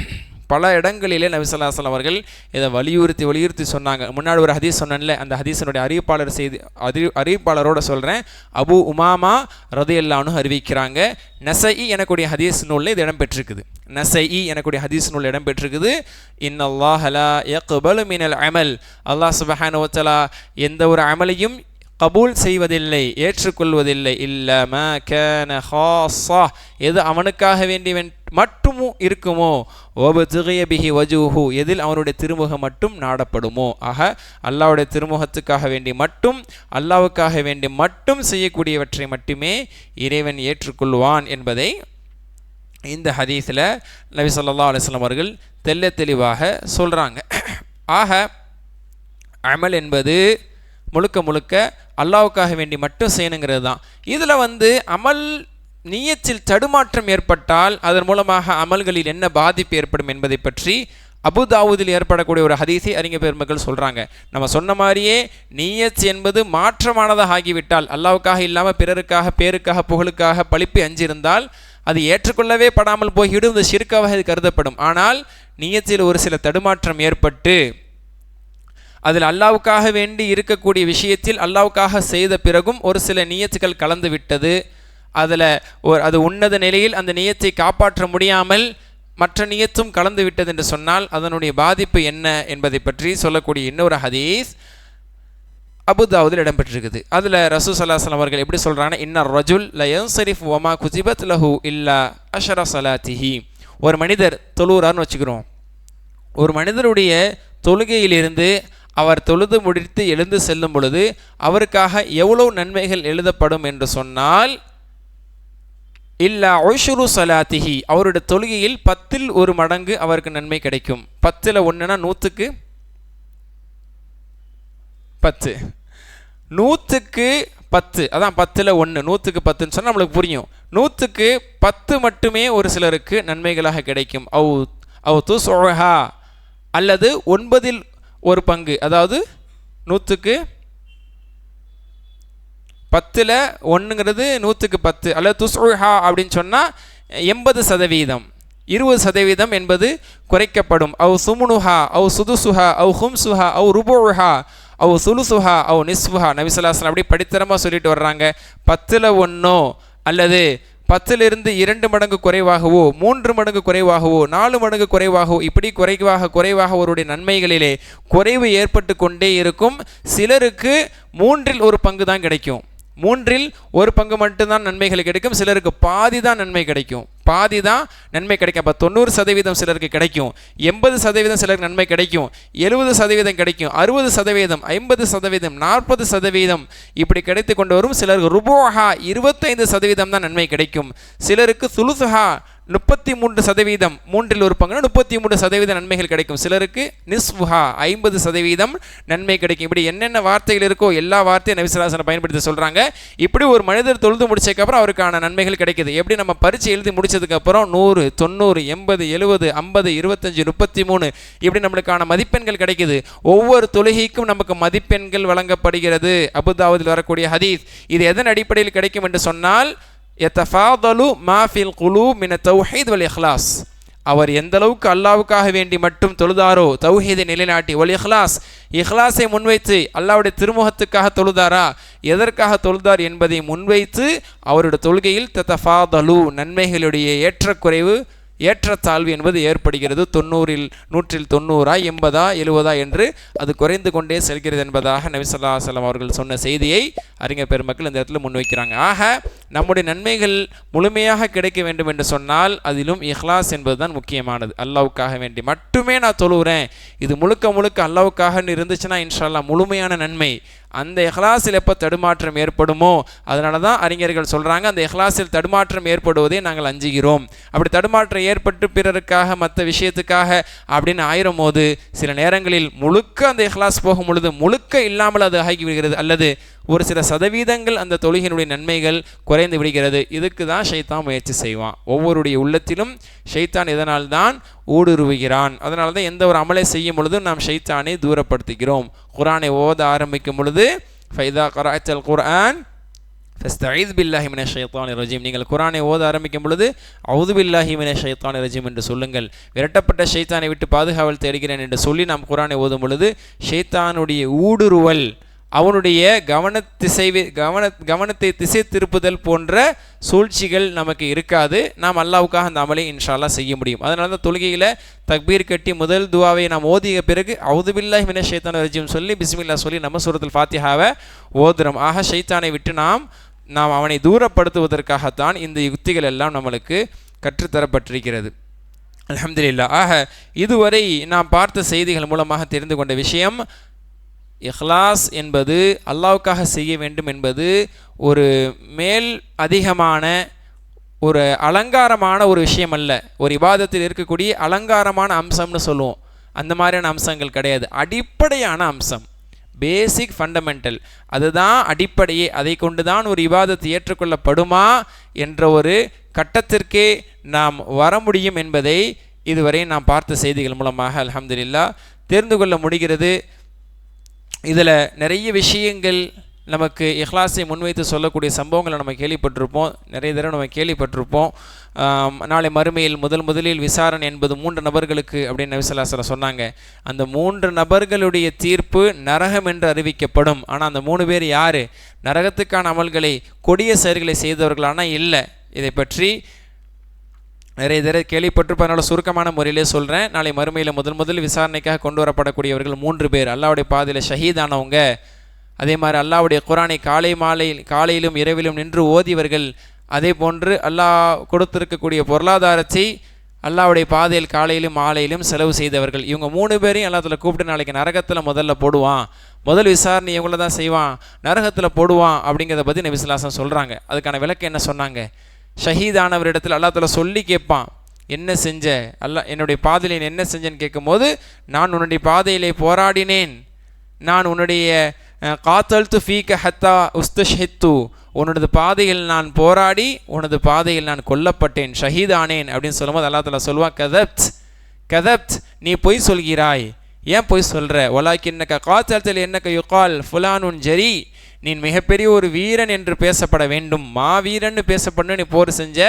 பல இடங்களிலே நபி ஸல்லல்லாஹு அலைஹி வஸல்லம் அவர்கள் இதை வலியுறுத்தி சொன்னாங்க. முன்னாடி ஒரு ஹதீஸ் சொன்னேன்ல, அந்த ஹதீஸினுடைய அறிவிப்பாளரோட சொல்கிறேன். அபு உமாமா ரலியல்லாஹு அன்ஹு அறிவிக்கிறாங்க. நஸஈ எனக்கூடிய ஹதீஸ் நூலில் இது இடம்பெற்றிருக்குது. நஸஈ எனக்கூடிய ஹதீஸ் நூலில் இடம்பெற்றிருக்குது. இன்னல்லாஹ லா யக்பலு மினல் அமல், அல்லாஹ் சுப்ஹானஹு வ தஆலா எந்த ஒரு அமலையும் கபூல் செய்வதில்லை, ஏற்றுக்கொள்வதில்லை. இல்லம கான ஹாஸா, எது அவனுக்காக வேண்டி மட்டும் இருக்குமோ, வபதுகிய பிஹி வஜூஹு, எதில் அவனுடைய திருமுகம் மட்டும் நாடப்படுமோ. ஆக அல்லாஹ்வுடைய திருமுகத்துக்காக வேண்டி மட்டும், அல்லாஹ்வுக்காக வேண்டி மட்டும் செய்யக்கூடியவற்றை மட்டுமே இறைவன் ஏற்றுக்கொள்வான் என்பதை இந்த ஹதீஸில் நபி ஸல்லல்லாஹு அலைஹி வஸல்லம் அவர்கள் தெள்ள தெளிவாக சொல்கிறாங்க. ஆக அமல் என்பது முழுக்க முழுக்க அல்லாஹ்வுக்காக வேண்டி மட்டும் செய்யணுங்கிறது தான். இதில் அமல் நியத்தில் தடுமாற்றம் ஏற்பட்டால் அதன் மூலமாக அமல்களில் என்ன பாதிப்பு ஏற்படும் என்பதை பற்றி அபுதாவூதில் ஏற்படக்கூடிய ஒரு ஹதீஸை அறிஞர் பெருமக்கள் சொல்கிறாங்க. நம்ம சொன்ன மாதிரியே நியத் என்பது மாற்றமானதாக ஆகிவிட்டால், அல்லாஹ்வுக்காக இல்லாமல் பிறருக்காக, பேருக்காக, புகழுக்காக, பழிப்பு அஞ்சிருந்தால் அது ஏற்றுக்கொள்ளவே படாமல் போய்விடும், இந்த ஷிர்காக இது கருதப்படும். ஆனால் நியத்தில் ஒரு சில தடுமாற்றம் ஏற்பட்டு அதில் அல்லாஹ்வுக்காக வேண்டி இருக்கக்கூடிய விஷயத்தில் அல்லாஹ்வுக்காக செய்த பிறகும் ஒரு சில நியத்துகள் கலந்து விட்டது, அதில் அது உன்னத நிலையில் அந்த நியத்தை காப்பாற்ற முடியாமல் மற்ற நியத்தும் கலந்து விட்டது என்று சொன்னால் அதனுடைய பாதிப்பு என்ன என்பதை பற்றி சொல்லக்கூடிய இன்னொரு ஹதீஸ் அபுதாவுதில் இடம்பெற்றிருக்குது. அதில் ரசூல் ஸல்லல்லாஹு அலைஹி வஸல்லம் அவர்கள் எப்படி சொல்கிறாங்கன்னா, இன்னர் ரஜுல் ல யன்ஸரிஃப் வமா குதிபத் லஹு இல்லா அஷர ஸலாத்திஹி. ஒரு மனிதர் தொழுகிறார்னு வச்சுக்கிறோம். ஒரு மனிதருடைய தொழுகையிலிருந்து அவர் தொழுது முடித்து எழுந்து செல்லும் பொழுது அவருக்காக எவ்வளவு நன்மைகள் எழுதப்படும் என்று சொன்னால், இல்லா உஷ்ரு ஸலாத்திஹி, அவருடைய தொழுகையில் 10ல் 1 மடங்கு அவருக்கு நன்மை கிடைக்கும். 10ல் 1னா 100க்கு 10, 100க்கு 10, அதான் 10ல் 1, 100க்கு 10ன்னு சொன்னால் நம்மளுக்கு புரியும். 100க்கு 10 மட்டுமே ஒரு சிலருக்கு நன்மைகளாக கிடைக்கும். அவ் துஸ்உஹா, அல்லது 9ல் 1 பங்கு, அதாவது 100க்கு 10ல் 1ங்கிறது 100க்கு 10, அல்லது துஸ்உஹா அப்படின்னு சொன்னால் 80%, 20% என்பது குறைக்கப்படும். அவ் சுமுனுஹா, அவ் சுதுசுஹா, அவ் ஹும்சுஹா, அவ் ருபுஹா, அவ் சுலுசுஹா, அவ் நிஸ்ஃபுஹா. நபி ஸல்லல்லாஹு அலைஹி வஸல்லம் அப்படி படித்தரமாக சொல்லிட்டு வர்றாங்க. 10ல் 1 அல்லது 10லிருந்து 2 மடங்கு குறைவாகவோ, 3 மடங்கு குறைவாகவோ, 4 மடங்கு குறைவாகவோ, இப்படி குறைவாக அவருடைய நன்மைகளிலே குறைவு ஏற்பட்டு கொண்டே இருக்கும். சிலருக்கு 3ல் 1 பங்கு தான் கிடைக்கும், 3ல் 1 பங்கு மட்டும்தான் நன்மைகள் கிடைக்கும். சிலருக்கு பாதி தான் நன்மை கிடைக்கும், பாதி தான் நன்மை கிடைக்கும். அப்போ 90% சிலருக்கு கிடைக்கும், 80% சிலருக்கு நன்மை கிடைக்கும், 70% கிடைக்கும், 60%, 50%, 40% இப்படி கிடைத்து கொண்டு வரும். சிலருக்கு ருபோஹா 25% தான் நன்மை கிடைக்கும். சிலருக்கு சுலுசுஹா 33%, 3ல் 1 பங்குனா 33% நன்மைகள் கிடைக்கும். சிலருக்கு நிஸ்ஃபுஹா 50% நன்மை கிடைக்கும். இப்படி என்னென்ன வார்த்தைகள் இருக்கோ எல்லா வார்த்தையும் நபி ஸல்லல்லாஹு அலைஹி வஸல்லம் பயன்படுத்தி சொல்கிறாங்க. இப்படி ஒரு மனிதர் தொழுது முடிச்சதுக்கப்புறம் அவருக்கான நன்மைகள் கிடைக்குது. எப்படி நம்ம பரீட்சை எழுதி முடிச்சதுக்கப்புறம் 100, 90, 80, 70, 50, 25, 33 இப்படி நம்மளுக்கான மதிப்பெண்கள் கிடைக்குது. ஒவ்வொரு தொழுகைக்கும் நமக்கு மதிப்பெண்கள் வழங்கப்படுகிறது. அபுதாவுதில் வரக்கூடிய ஹதீஸ். இது எதன் அடிப்படையில் கிடைக்கும் என்று சொன்னால், யதஃபாதலு மா ஃபில் குலூப் மின தௌஹீத் வல் இஹ்லாஸ். அவர் எந்த அளவுக்கு அல்லாஹ்வுக்காக வேண்டி மட்டும் தொழுதாரோ, தௌஹீதை நிலைநாட்டி, வல் இஹ்லாஸ், இஹ்லாஸை முன்வைத்து அல்லாஹ்வுடைய திருமுகத்துக்காக தொழுதாரா, எதற்காக தொழுதார் என்பதை முன்வைத்து அவருடைய தொழுகையில் ததஃபாதலு, நன்மைகளுடைய ஏற்றக்குறைவு, ஏற்றத்தாழ்வு என்பது ஏற்படுகிறது. 90ல் 100ல் 90, 80, 70 என்று அது குறைந்து கொண்டே செல்கிறது என்பதாக நபி ஸல்லல்லாஹு அலைஹி வஸல்லம் அவர்கள் சொன்ன செய்தியை அறிஞர் பெருமக்கள் இந்த இடத்துல முன்வைக்கிறாங்க. ஆக நம்முடைய நன்மைகள் முழுமையாக கிடைக்க வேண்டும் என்று சொன்னால் அதிலும் இஹ்லாஸ் என்பதுதான் முக்கியமானது. அல்லாஹ்வுக்காக வேண்டி மட்டுமே நான் தொழுகிறேன், இது முழுக்க முழுக்க அல்லாஹ்வுக்காக இருந்துச்சுன்னா இன்ஷா அல்லாஹ் முழுமையான நன்மை. அந்த இஹ்லாஸில் எப்போ தடுமாற்றம் ஏற்படுமோ, அதனால தான் அறிஞர்கள் சொல்கிறாங்க, அந்த இஹ்லாஸில் தடுமாற்றம் ஏற்படுவதே நாங்கள் அஞ்சுகிறோம். அப்படி தடுமாற்றம் ஏற்பட்டு பிறருக்காக மற்ற விஷயத்துக்காக அப்படின்னு ஆயிரும் போது சில நேரங்களில் முழுக்க அந்த இஹ்லாஸ் போகும் பொழுது முழுக்க இல்லாமல் அது ஆகிவிடுகிறது, அல்லது ஒரு சில சதவீதங்கள் அந்த தொழுகையினுடைய நன்மைகள் குறைந்து விடுகிறது. இதுக்கு தான் ஷைத்தான் முயற்சி செய்வான். ஒவ்வொருடைய உள்ளத்திலும் ஷைத்தான் இதனால் தான் ஊடுருவுகிறான். அதனால தான் எந்த ஒரு அமலை செய்யும் பொழுதும் நாம் ஷைத்தானை தூரப்படுத்துகிறோம். குர்ஆனை ஓத ஆரம்பிக்கும் பொழுது ஃபைதா கரஅத்தல் குர்ஆன் ஃபஸ்தஈஸ் பில்லாஹி மினஷ் ஷைத்தானிர் ரஜீம், நீங்கள் குர்ஆனை ஓத ஆரம்பிக்கும் பொழுது அஊது பில்லாஹி மினஷ் ஷைத்தானிர் ரஜீம் என்று சொல்லுங்கள். விரட்டப்பட்ட ஷைத்தானை விட்டு பாதுகாவல் தேடுகிறேன் என்று சொல்லி நாம் குர்ஆனை ஓதும் பொழுது ஷைத்தானுடைய ஊடுருவல் அவனுடைய கவனத்தை திசை திருப்புதல் போன்ற சூழ்ச்சிகள் நமக்கு இருக்காது. நாம் அல்லாஹ்வுக்காக அந்த அமலை இன்ஷா அல்லாஹ் செய்ய முடியும். அதனால தான் தொழுகையில் தக்பீர் கட்டி முதல் துவாவை நாம் ஓதிய பிறகு அவுது பில்லாஹி மினஷ் ஷைத்தானிர் ரஜீம் சொல்லி பிஸ்மில்லாஹ் சொல்லி நம்ம சூரத்துல் ஃபாத்திஹாவை ஓதுறோம். ஆக ஷைத்தானை விட்டு நாம் அவனை தூரப்படுத்துவதற்காகத்தான் இந்த யுக்திகள் எல்லாம் நம்மளுக்கு கற்றுத்தரப்பட்டிருக்கிறது. அல்ஹம்துலில்லாஹ். ஆக இதுவரை நாம் பார்த்த செய்திகள் மூலமாக தெரிந்து கொண்ட விஷயம், இஹ்லாஸ் என்பது அல்லாஹ்வுக்காக செய்ய வேண்டும் என்பது ஒரு மேல் அதிகமான ஒரு அலங்காரமான ஒரு விஷயம் அல்ல. ஒரு இபாதத்தில் இருக்கக்கூடிய அலங்காரமான அம்சம்னு சொல்லுவோம், அந்த மாதிரியான அம்சங்கள் கிடையாது. அடிப்படையான அம்சம், பேசிக் ஃபண்டமெண்டல், அதுதான் அடிப்படையே. அதை கொண்டு தான் ஒரு இபாதத்து ஏற்றுக்கொள்ளப்படுமா என்ற ஒரு கட்டத்திற்கே நாம் வர முடியும் என்பதை இதுவரை நாம் பார்த்த செய்திகள் மூலமாக அல்ஹம்துலில்லாஹ் தெரிந்து கொள்ள முடிகிறது. இதில் நிறைய விஷயங்கள் நமக்கு இஹ்லாஸை முன்வைத்து சொல்லக்கூடிய சம்பவங்களை நம்ம கேள்விப்பட்டிருப்போம், நிறைய தடவை நம்ம கேள்விப்பட்டிருப்போம். நாளை மறுமையில் முதலில் விசாரணை என்பது 3 நபர்களுக்கு அப்படின்னு நபி ஸல்லல்லாஹு அலைஹி வஸல்லம் சொன்னாங்க. அந்த 3 நபர்களுடைய தீர்ப்பு நரகம் என்று அறிவிக்கப்படும். ஆனால் அந்த 3 பேர் யார்? நரகத்துக்கான அமல்களை கொடிய செயல்களை செய்தவர்களானா இல்லை. இதை பற்றி நிறைய தடவை கேள்விப்பட்டிருப்போம். அதனால் சுருக்கமான முறையிலே சொல்கிறேன். நாளை மறுமையில் முதல் விசாரணைக்காக கொண்டு வரப்படக்கூடியவர்கள் 3 பேர். அல்லாஹ்வுடைய பாதையில் ஷஹீதானவங்க, அதே மாதிரி அல்லாஹ்வுடைய குர்ஆனை காலையிலும் இரவிலும் நின்று ஓதியவர்கள், அதே போன்று அல்லாஹ் கொடுத்திருக்கக்கூடிய பொருளாதாரத்தை அல்லாஹ்வுடைய பாதையில் காலையிலும் மாலையிலும் செலவு செய்தவர்கள். இவங்க 3 பேரையும் அல்லாஹ் கூப்பிட்டு நாளைக்கு நரகத்தில் முதல்ல போடுவான், முதல் விசாரணை இவங்கள தான் செய்வான், நரகத்தில் போடுவான் அப்படிங்கிறத பற்றி நபி ஸல்லல்லாஹு அலைஹி வஸல்லம் சொல்கிறாங்க. அதுக்கான விளக்கம் என்ன சொன்னாங்க? ஷஹீதானவரிடத்தில் அல்லாஹ் தஆலா சொல்லி கேட்பான், என்ன செஞ்ச அல்லாஹ், என்னுடைய பாதையில் என்ன செஞ்சேன்னு கேட்கும்போது, நான் உன்னுடைய பாதையிலே போராடினேன், நான் உன்னுடைய காத்தல்து ஃபீக ஹத்தா உஸ்தஷ்ஹித்து, உன்னோட பாதையில் நான் போராடி உனது பாதையில் நான் கொல்லப்பட்டேன், ஷஹீதானேன் அப்படின்னு சொல்லும்போது அல்லாஹ் தஆலா சொல்லுவான், கதப்த் நீ பொய் சொல்கிறாய். ஏன் பொய் சொல்கிற? வலாக்கின்னக காத்தல்தில் என்னக்க யுகால் ஃபுலானுன் ஜரி, நீ மிகப்பெரிய ஒரு வீரன் என்று பேசப்பட வேண்டும், மாவீரன் பேசப்படணும், நீ போர் செஞ்ச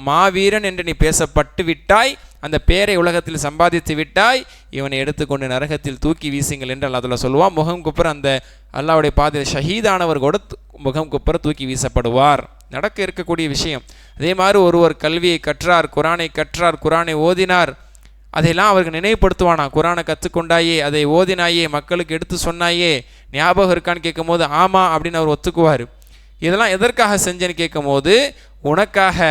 மாவீரன் என்று நீ பேசப்பட்டு விட்டாய், அந்த பேரை உலகத்தில் சம்பாதித்து விட்டாய், இவனை எடுத்துக்கொண்டு நரகத்தில் தூக்கி வீசுங்கள் என்று அல்லாஹ் தஆலா சொல்லுவான். முகம் குப்புற அந்த அல்லாஹ்வுடைய பாதையில் ஷஹீதானவர் கூட முகம் குப்புற தூக்கி வீசப்படுவார். நடக்க இருக்கக்கூடிய விஷயம். அதே மாதிரி ஒருவர் கல்வியை கற்றார், குர்ஆனை கற்றார், குர்ஆனை ஓதினார், அதையெல்லாம் அவருக்கு நினைவுபடுத்துவானா, குர்ஆனை கற்றுக்கொண்டாயே, அதை ஓதினாயே, மக்களுக்கு எடுத்து சொன்னாயே, ஞாபகம் இருக்கான்னு கேட்கும்போது ஆமா அப்படின்னு அவர் ஒத்துக்குவார். இதெல்லாம் எதற்காக செஞ்சேன்னு கேட்கும்போது, உனக்காக,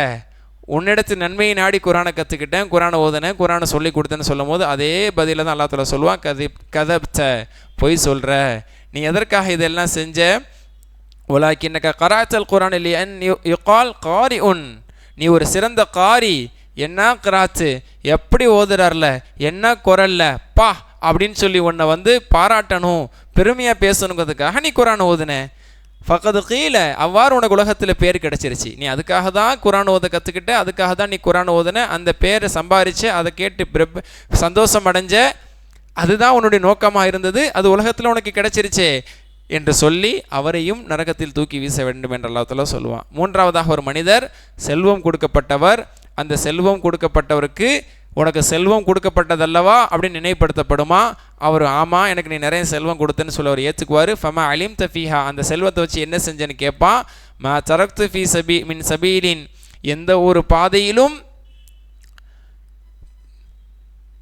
உன்னிடத்து நன்மையை நாடி குர்ஆனை கற்றுக்கிட்டேன், குர்ஆனை ஓதினேன், குர்ஆனை சொல்லி கொடுத்தேன்னு சொல்லும் போது அதே பதில தான் அல்லாஹ் தஆலா சொல்லுவான், கதப்த பொய் சொல்கிற, நீ எதற்காக இதெல்லாம் செஞ்ச? வலாக்கின்னக கராத்தல் குர்ஆன் லிஅன் யுகால் காரிஉன், நீ ஒரு சிறந்த காரி, என்ன கிராத்து, எப்படி ஓதுறார்ல, என்ன குரல்ல பா அப்படின்னு சொல்லி உன்னை பாராட்டணும், பெருமையாக பேசணுங்கிறதுக்காக நீ குர்ஆன் ஓதுன. ஃபக்கது கீழ, அவ்வாறு உனக்கு உலகத்தில் பேர் கிடச்சிருச்சு, நீ அதுக்காக தான் குர்ஆன் ஓத கற்றுக்கிட்ட, அதுக்காக தான் நீ குர்ஆன் ஓதுன, அந்த பேரை சம்பாரிச்சு அதை கேட்டு சந்தோஷம் அடைஞ்ச, அதுதான் உன்னுடைய நோக்கமாக இருந்தது, அது உலகத்தில் உனக்கு கிடச்சிருச்சே என்று சொல்லி அவரையும் நரகத்தில் தூக்கி வீச வேண்டும் என்று அல்லாஹ் தஆலா சொல்லுவான். 3வதாக ஒரு மனிதர் செல்வம் கொடுக்கப்பட்டவர், அந்த செல்வம் கொடுக்கப்பட்டவருக்கு உனக்கு செல்வம் கொடுக்கப்பட்டதல்லவா அப்படின்னு நினைவுபடுத்தப்படுமா? அவர் ஆமாம் எனக்கு நீ நிறைய செல்வம் கொடுத்தேன்னு சொல்ல அவர் ஏற்றுக்குவார். ஃபமா அலிம் தஃபீஹா, அந்த செல்வத்தை வச்சு என்ன செஞ்சேன்னு கேட்பான். மா தரக்து ஃபீ மின் சபீலின், எந்த ஒரு பாதையிலும்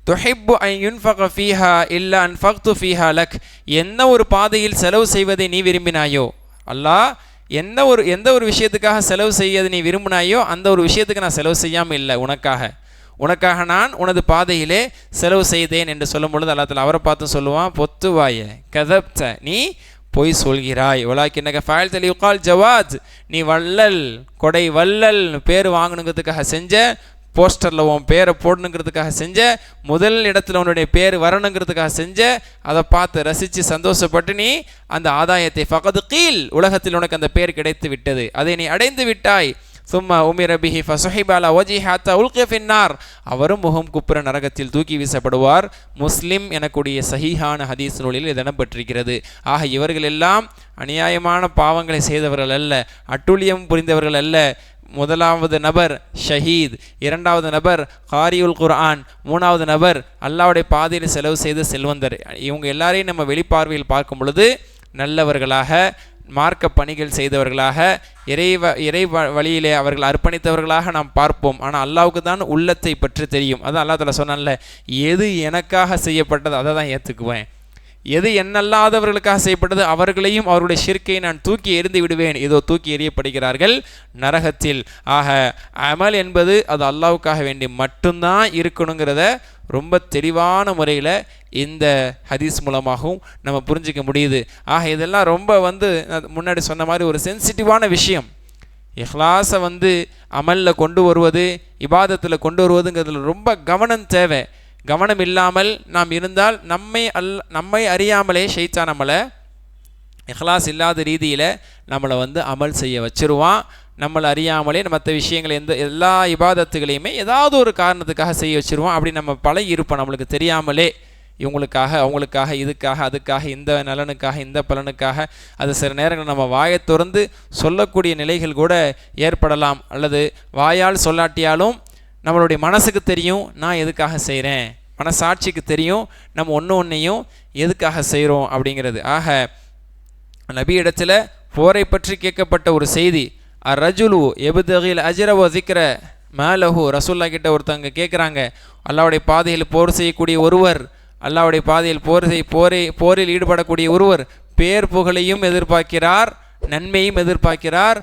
துஹிப்பு அன் யுன்ஃபக ஃபீஹா இல்லா அன்ஃபக்து ஃபீஹா லக், என்ன ஒரு பாதையில் செலவு செய்வதை நீ விரும்பினாயோ, அல்லாஹ் எந்த ஒரு விஷயத்துக்காக செலவு செய்யதை நீ விரும்பினாயோ அந்த ஒரு விஷயத்துக்கு நான் செலவு செய்யாமல் இல்லை, உனக்காக நான் உனது பாதையிலே செலவு செய்தேன் என்று சொல்லும் பொழுது அல்லாஹ் தஆலா அவரை பார்த்து சொல்லுவான், பொத்துவாய கதப்த, நீ பொய் சொல்கிறாய். வலாக்கின்னக ஃபஅல்த லியுகால் ஜவாத், நீ வள்ளல், கொடை வள்ளல், பேர் வாங்கணுங்கிறதுக்காக செஞ்ச, போஸ்டரில் உன் பேரை போடணுங்கிறதுக்காக செஞ்ச, முதல் இடத்துல உன்னுடைய பேர் வரணுங்கிறதுக்காக செஞ்ச, அதை பார்த்து ரசித்து சந்தோஷப்பட்டு நீ அந்த ஆதாயத்தை ஃபகது கீல், உலகத்தில் உனக்கு அந்த பேர் கிடைத்து விட்டது, அதை நீ அடைந்து விட்டாய். சும்மா உமிர பிஹி ஃபஸஹிப அலா வஜ்ஹி ஹத்தா உல்கிய ஃபின்னார், அவரும் முகம் குப்புற நரகத்தில் தூக்கி வீசப்படுவார். முஸ்லிம் எனக்கூடிய சஹீஹான ஹதீஸ் நூலில் இது இடம்பெற்றிருக்கிறது. ஆக இவர்கள் எல்லாம் அநியாயமான பாவங்களை செய்தவர்கள் அல்ல, அட்டுழியம் புரிந்தவர்கள் அல்ல. முதலாவது நபர் ஷஹீத், இரண்டாவது நபர் காரியுல் குர்ஆன், மூணாவது நபர் அல்லாஹ்வுடைய பாதையில் செலவு செய்த செல்வந்தர். இவங்க எல்லாரையும் நம்ம வெளிப்பார்வையில் பார்க்கும் பொழுது நல்லவர்களாக, மார்க்க பணிகள் செய்தவர்களாக, இறை வழியிலே அவர்கள் அர்ப்பணித்தவர்களாக நாம் பார்ப்போம். ஆனால் அல்லாவுக்கு தான் உள்ளத்தை பற்றி தெரியும். அதான் அல்லாஹ் தஆலா சொன்னான்ல, எது எனக்காக செய்யப்பட்டது அதை தான் ஏற்றுக்குவேன், எது என்னல்லாதவர்களுக்காக செய்யப்பட்டது அவர்களையும் அவருடைய ஷிர்க்கை நான் தூக்கி எறிந்து விடுவேன். இதோ தூக்கி எறியப்படுகிறார்கள் நரகத்தில். ஆக அமல் என்பது அது அல்லாஹ்வுக்காக வேண்டி மட்டும்தான் இருக்கணுங்கிறத ரொம்ப தெளிவான முறையில் இந்த ஹதீஸ் மூலமாகவும் நம்ம புரிஞ்சிக்க முடியுது. ஆக இதெல்லாம் ரொம்ப முன்னாடி சொன்ன மாதிரி ஒரு சென்சிட்டிவான விஷயம். இஹ்லாஸை அமலில் கொண்டு வருவது, இபாதத்தில் கொண்டு வருவதுங்கிறதுல ரொம்ப கவனம் தேவை. கவனம் இல்லாமல் நாம் இருந்தால் நம்மை அறியாமலே ஷைத்தான் நம்மளை இஹ்லாஸ் இல்லாத ரீதியில் நம்மளை அமல் செய்ய வச்சிருவான். நம்மளை அறியாமலே மற்ற விஷயங்களை எல்லா இபாதத்துகளையுமே ஏதாவது ஒரு காரணத்துக்காக செய்ய வச்சிருவான். அப்படி நம்ம பழகி இருப்போம், நம்மளுக்கு தெரியாமலே இவங்களுக்காக அவங்களுக்காக இதுக்காக அதுக்காக இந்த நலனுக்காக இந்த பலனுக்காக. அது சில நேரங்கள் நம்ம வாயை திறந்து சொல்லக்கூடிய நிலைகள் கூட ஏற்படலாம். அல்லது வாயால் சொல்லாட்டியாலும் நம்மளுடைய மனசுக்கு தெரியும் நான் எதுக்காக செய்கிறேன், மனசாட்சிக்கு தெரியும் நம்ம ஒன்றையும் எதுக்காக செய்கிறோம் அப்படிங்கிறது. ஆக நபி இடத்துல போரை பற்றி கேட்கப்பட்ட ஒரு செய்தி, ரஜுலு எபுதகில் அஜ்ரவ ஸிக்ர மாலஹு. ரசூல்லா கிட்ட ஒருத்தவங்க கேட்குறாங்க, அல்லாஹ்வுடைய பாதையில் போர் செய்யக்கூடிய ஒருவர், அல்லாஹ்வுடைய பாதையில் போரில் ஈடுபடக்கூடிய ஒருவர் பேர் புகழையும் எதிர்பார்க்கிறார், நன்மையும் எதிர்பார்க்கிறார்.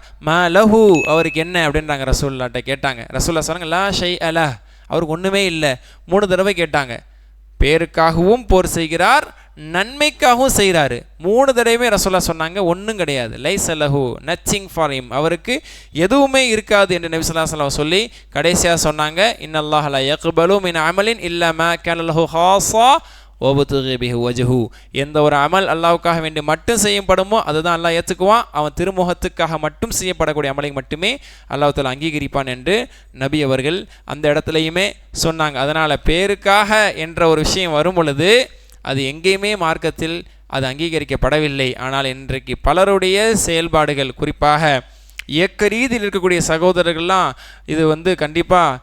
லஹு அவருக்கு என்ன அப்படின்றாங்க. ரசூல்லாட்ட கேட்டாங்க. ரசூல்லா சொன்னாங்க லா ஷை அலா, அவருக்கு ஒன்றுமே இல்லை. 3 தடவை கேட்டாங்க. பேருக்காகவும் போர் செய்கிறார், நன்மைக்காகவும் செய்கிறாரு. 3 தடவையுமே ரசூல்லா சொன்னாங்க ஒன்றும் கிடையாது. லைஸ லஹு, நத்திங் ஃபார் ஹிம், அவருக்கு எதுவுமே இருக்காது என்று நபி ஸல்லல்லாஹு அலைஹி வஸல்லம் சொல்லி கடைசியாக சொன்னாங்க இன்னல்லாஹ லா யக்பலு மின் அமலின் இல்லா மா கான லஹு ஹாஸா வபுதுகி பிஹி வஜ்ஹு. எந்த ஒரு அமல் அல்லாஹ்வுக்காக வேண்டி மட்டும் செய்யப்படுமோ அதுதான் அல்லாஹ் ஏற்றுக்குவான். அவன் திருமுகத்துக்காக மட்டும் செய்யப்படக்கூடிய அமலை மட்டுமே அல்லாஹ் தஆலா அங்கீகரிப்பான் என்று நபி அவர்கள் அந்த இடத்துலையுமே சொன்னாங்க. அதனால் பேருக்காக என்ற ஒரு விஷயம் வரும் பொழுது அது எங்கேயுமே மார்க்கத்தில் அது அங்கீகரிக்கப்படவில்லை. ஆனால் இன்றைக்கு பலருடைய செயல்பாடுகள், குறிப்பாக இயக்க ரீதியில் இருக்கக்கூடிய சகோதரர்கள்லாம் இது கண்டிப்பாக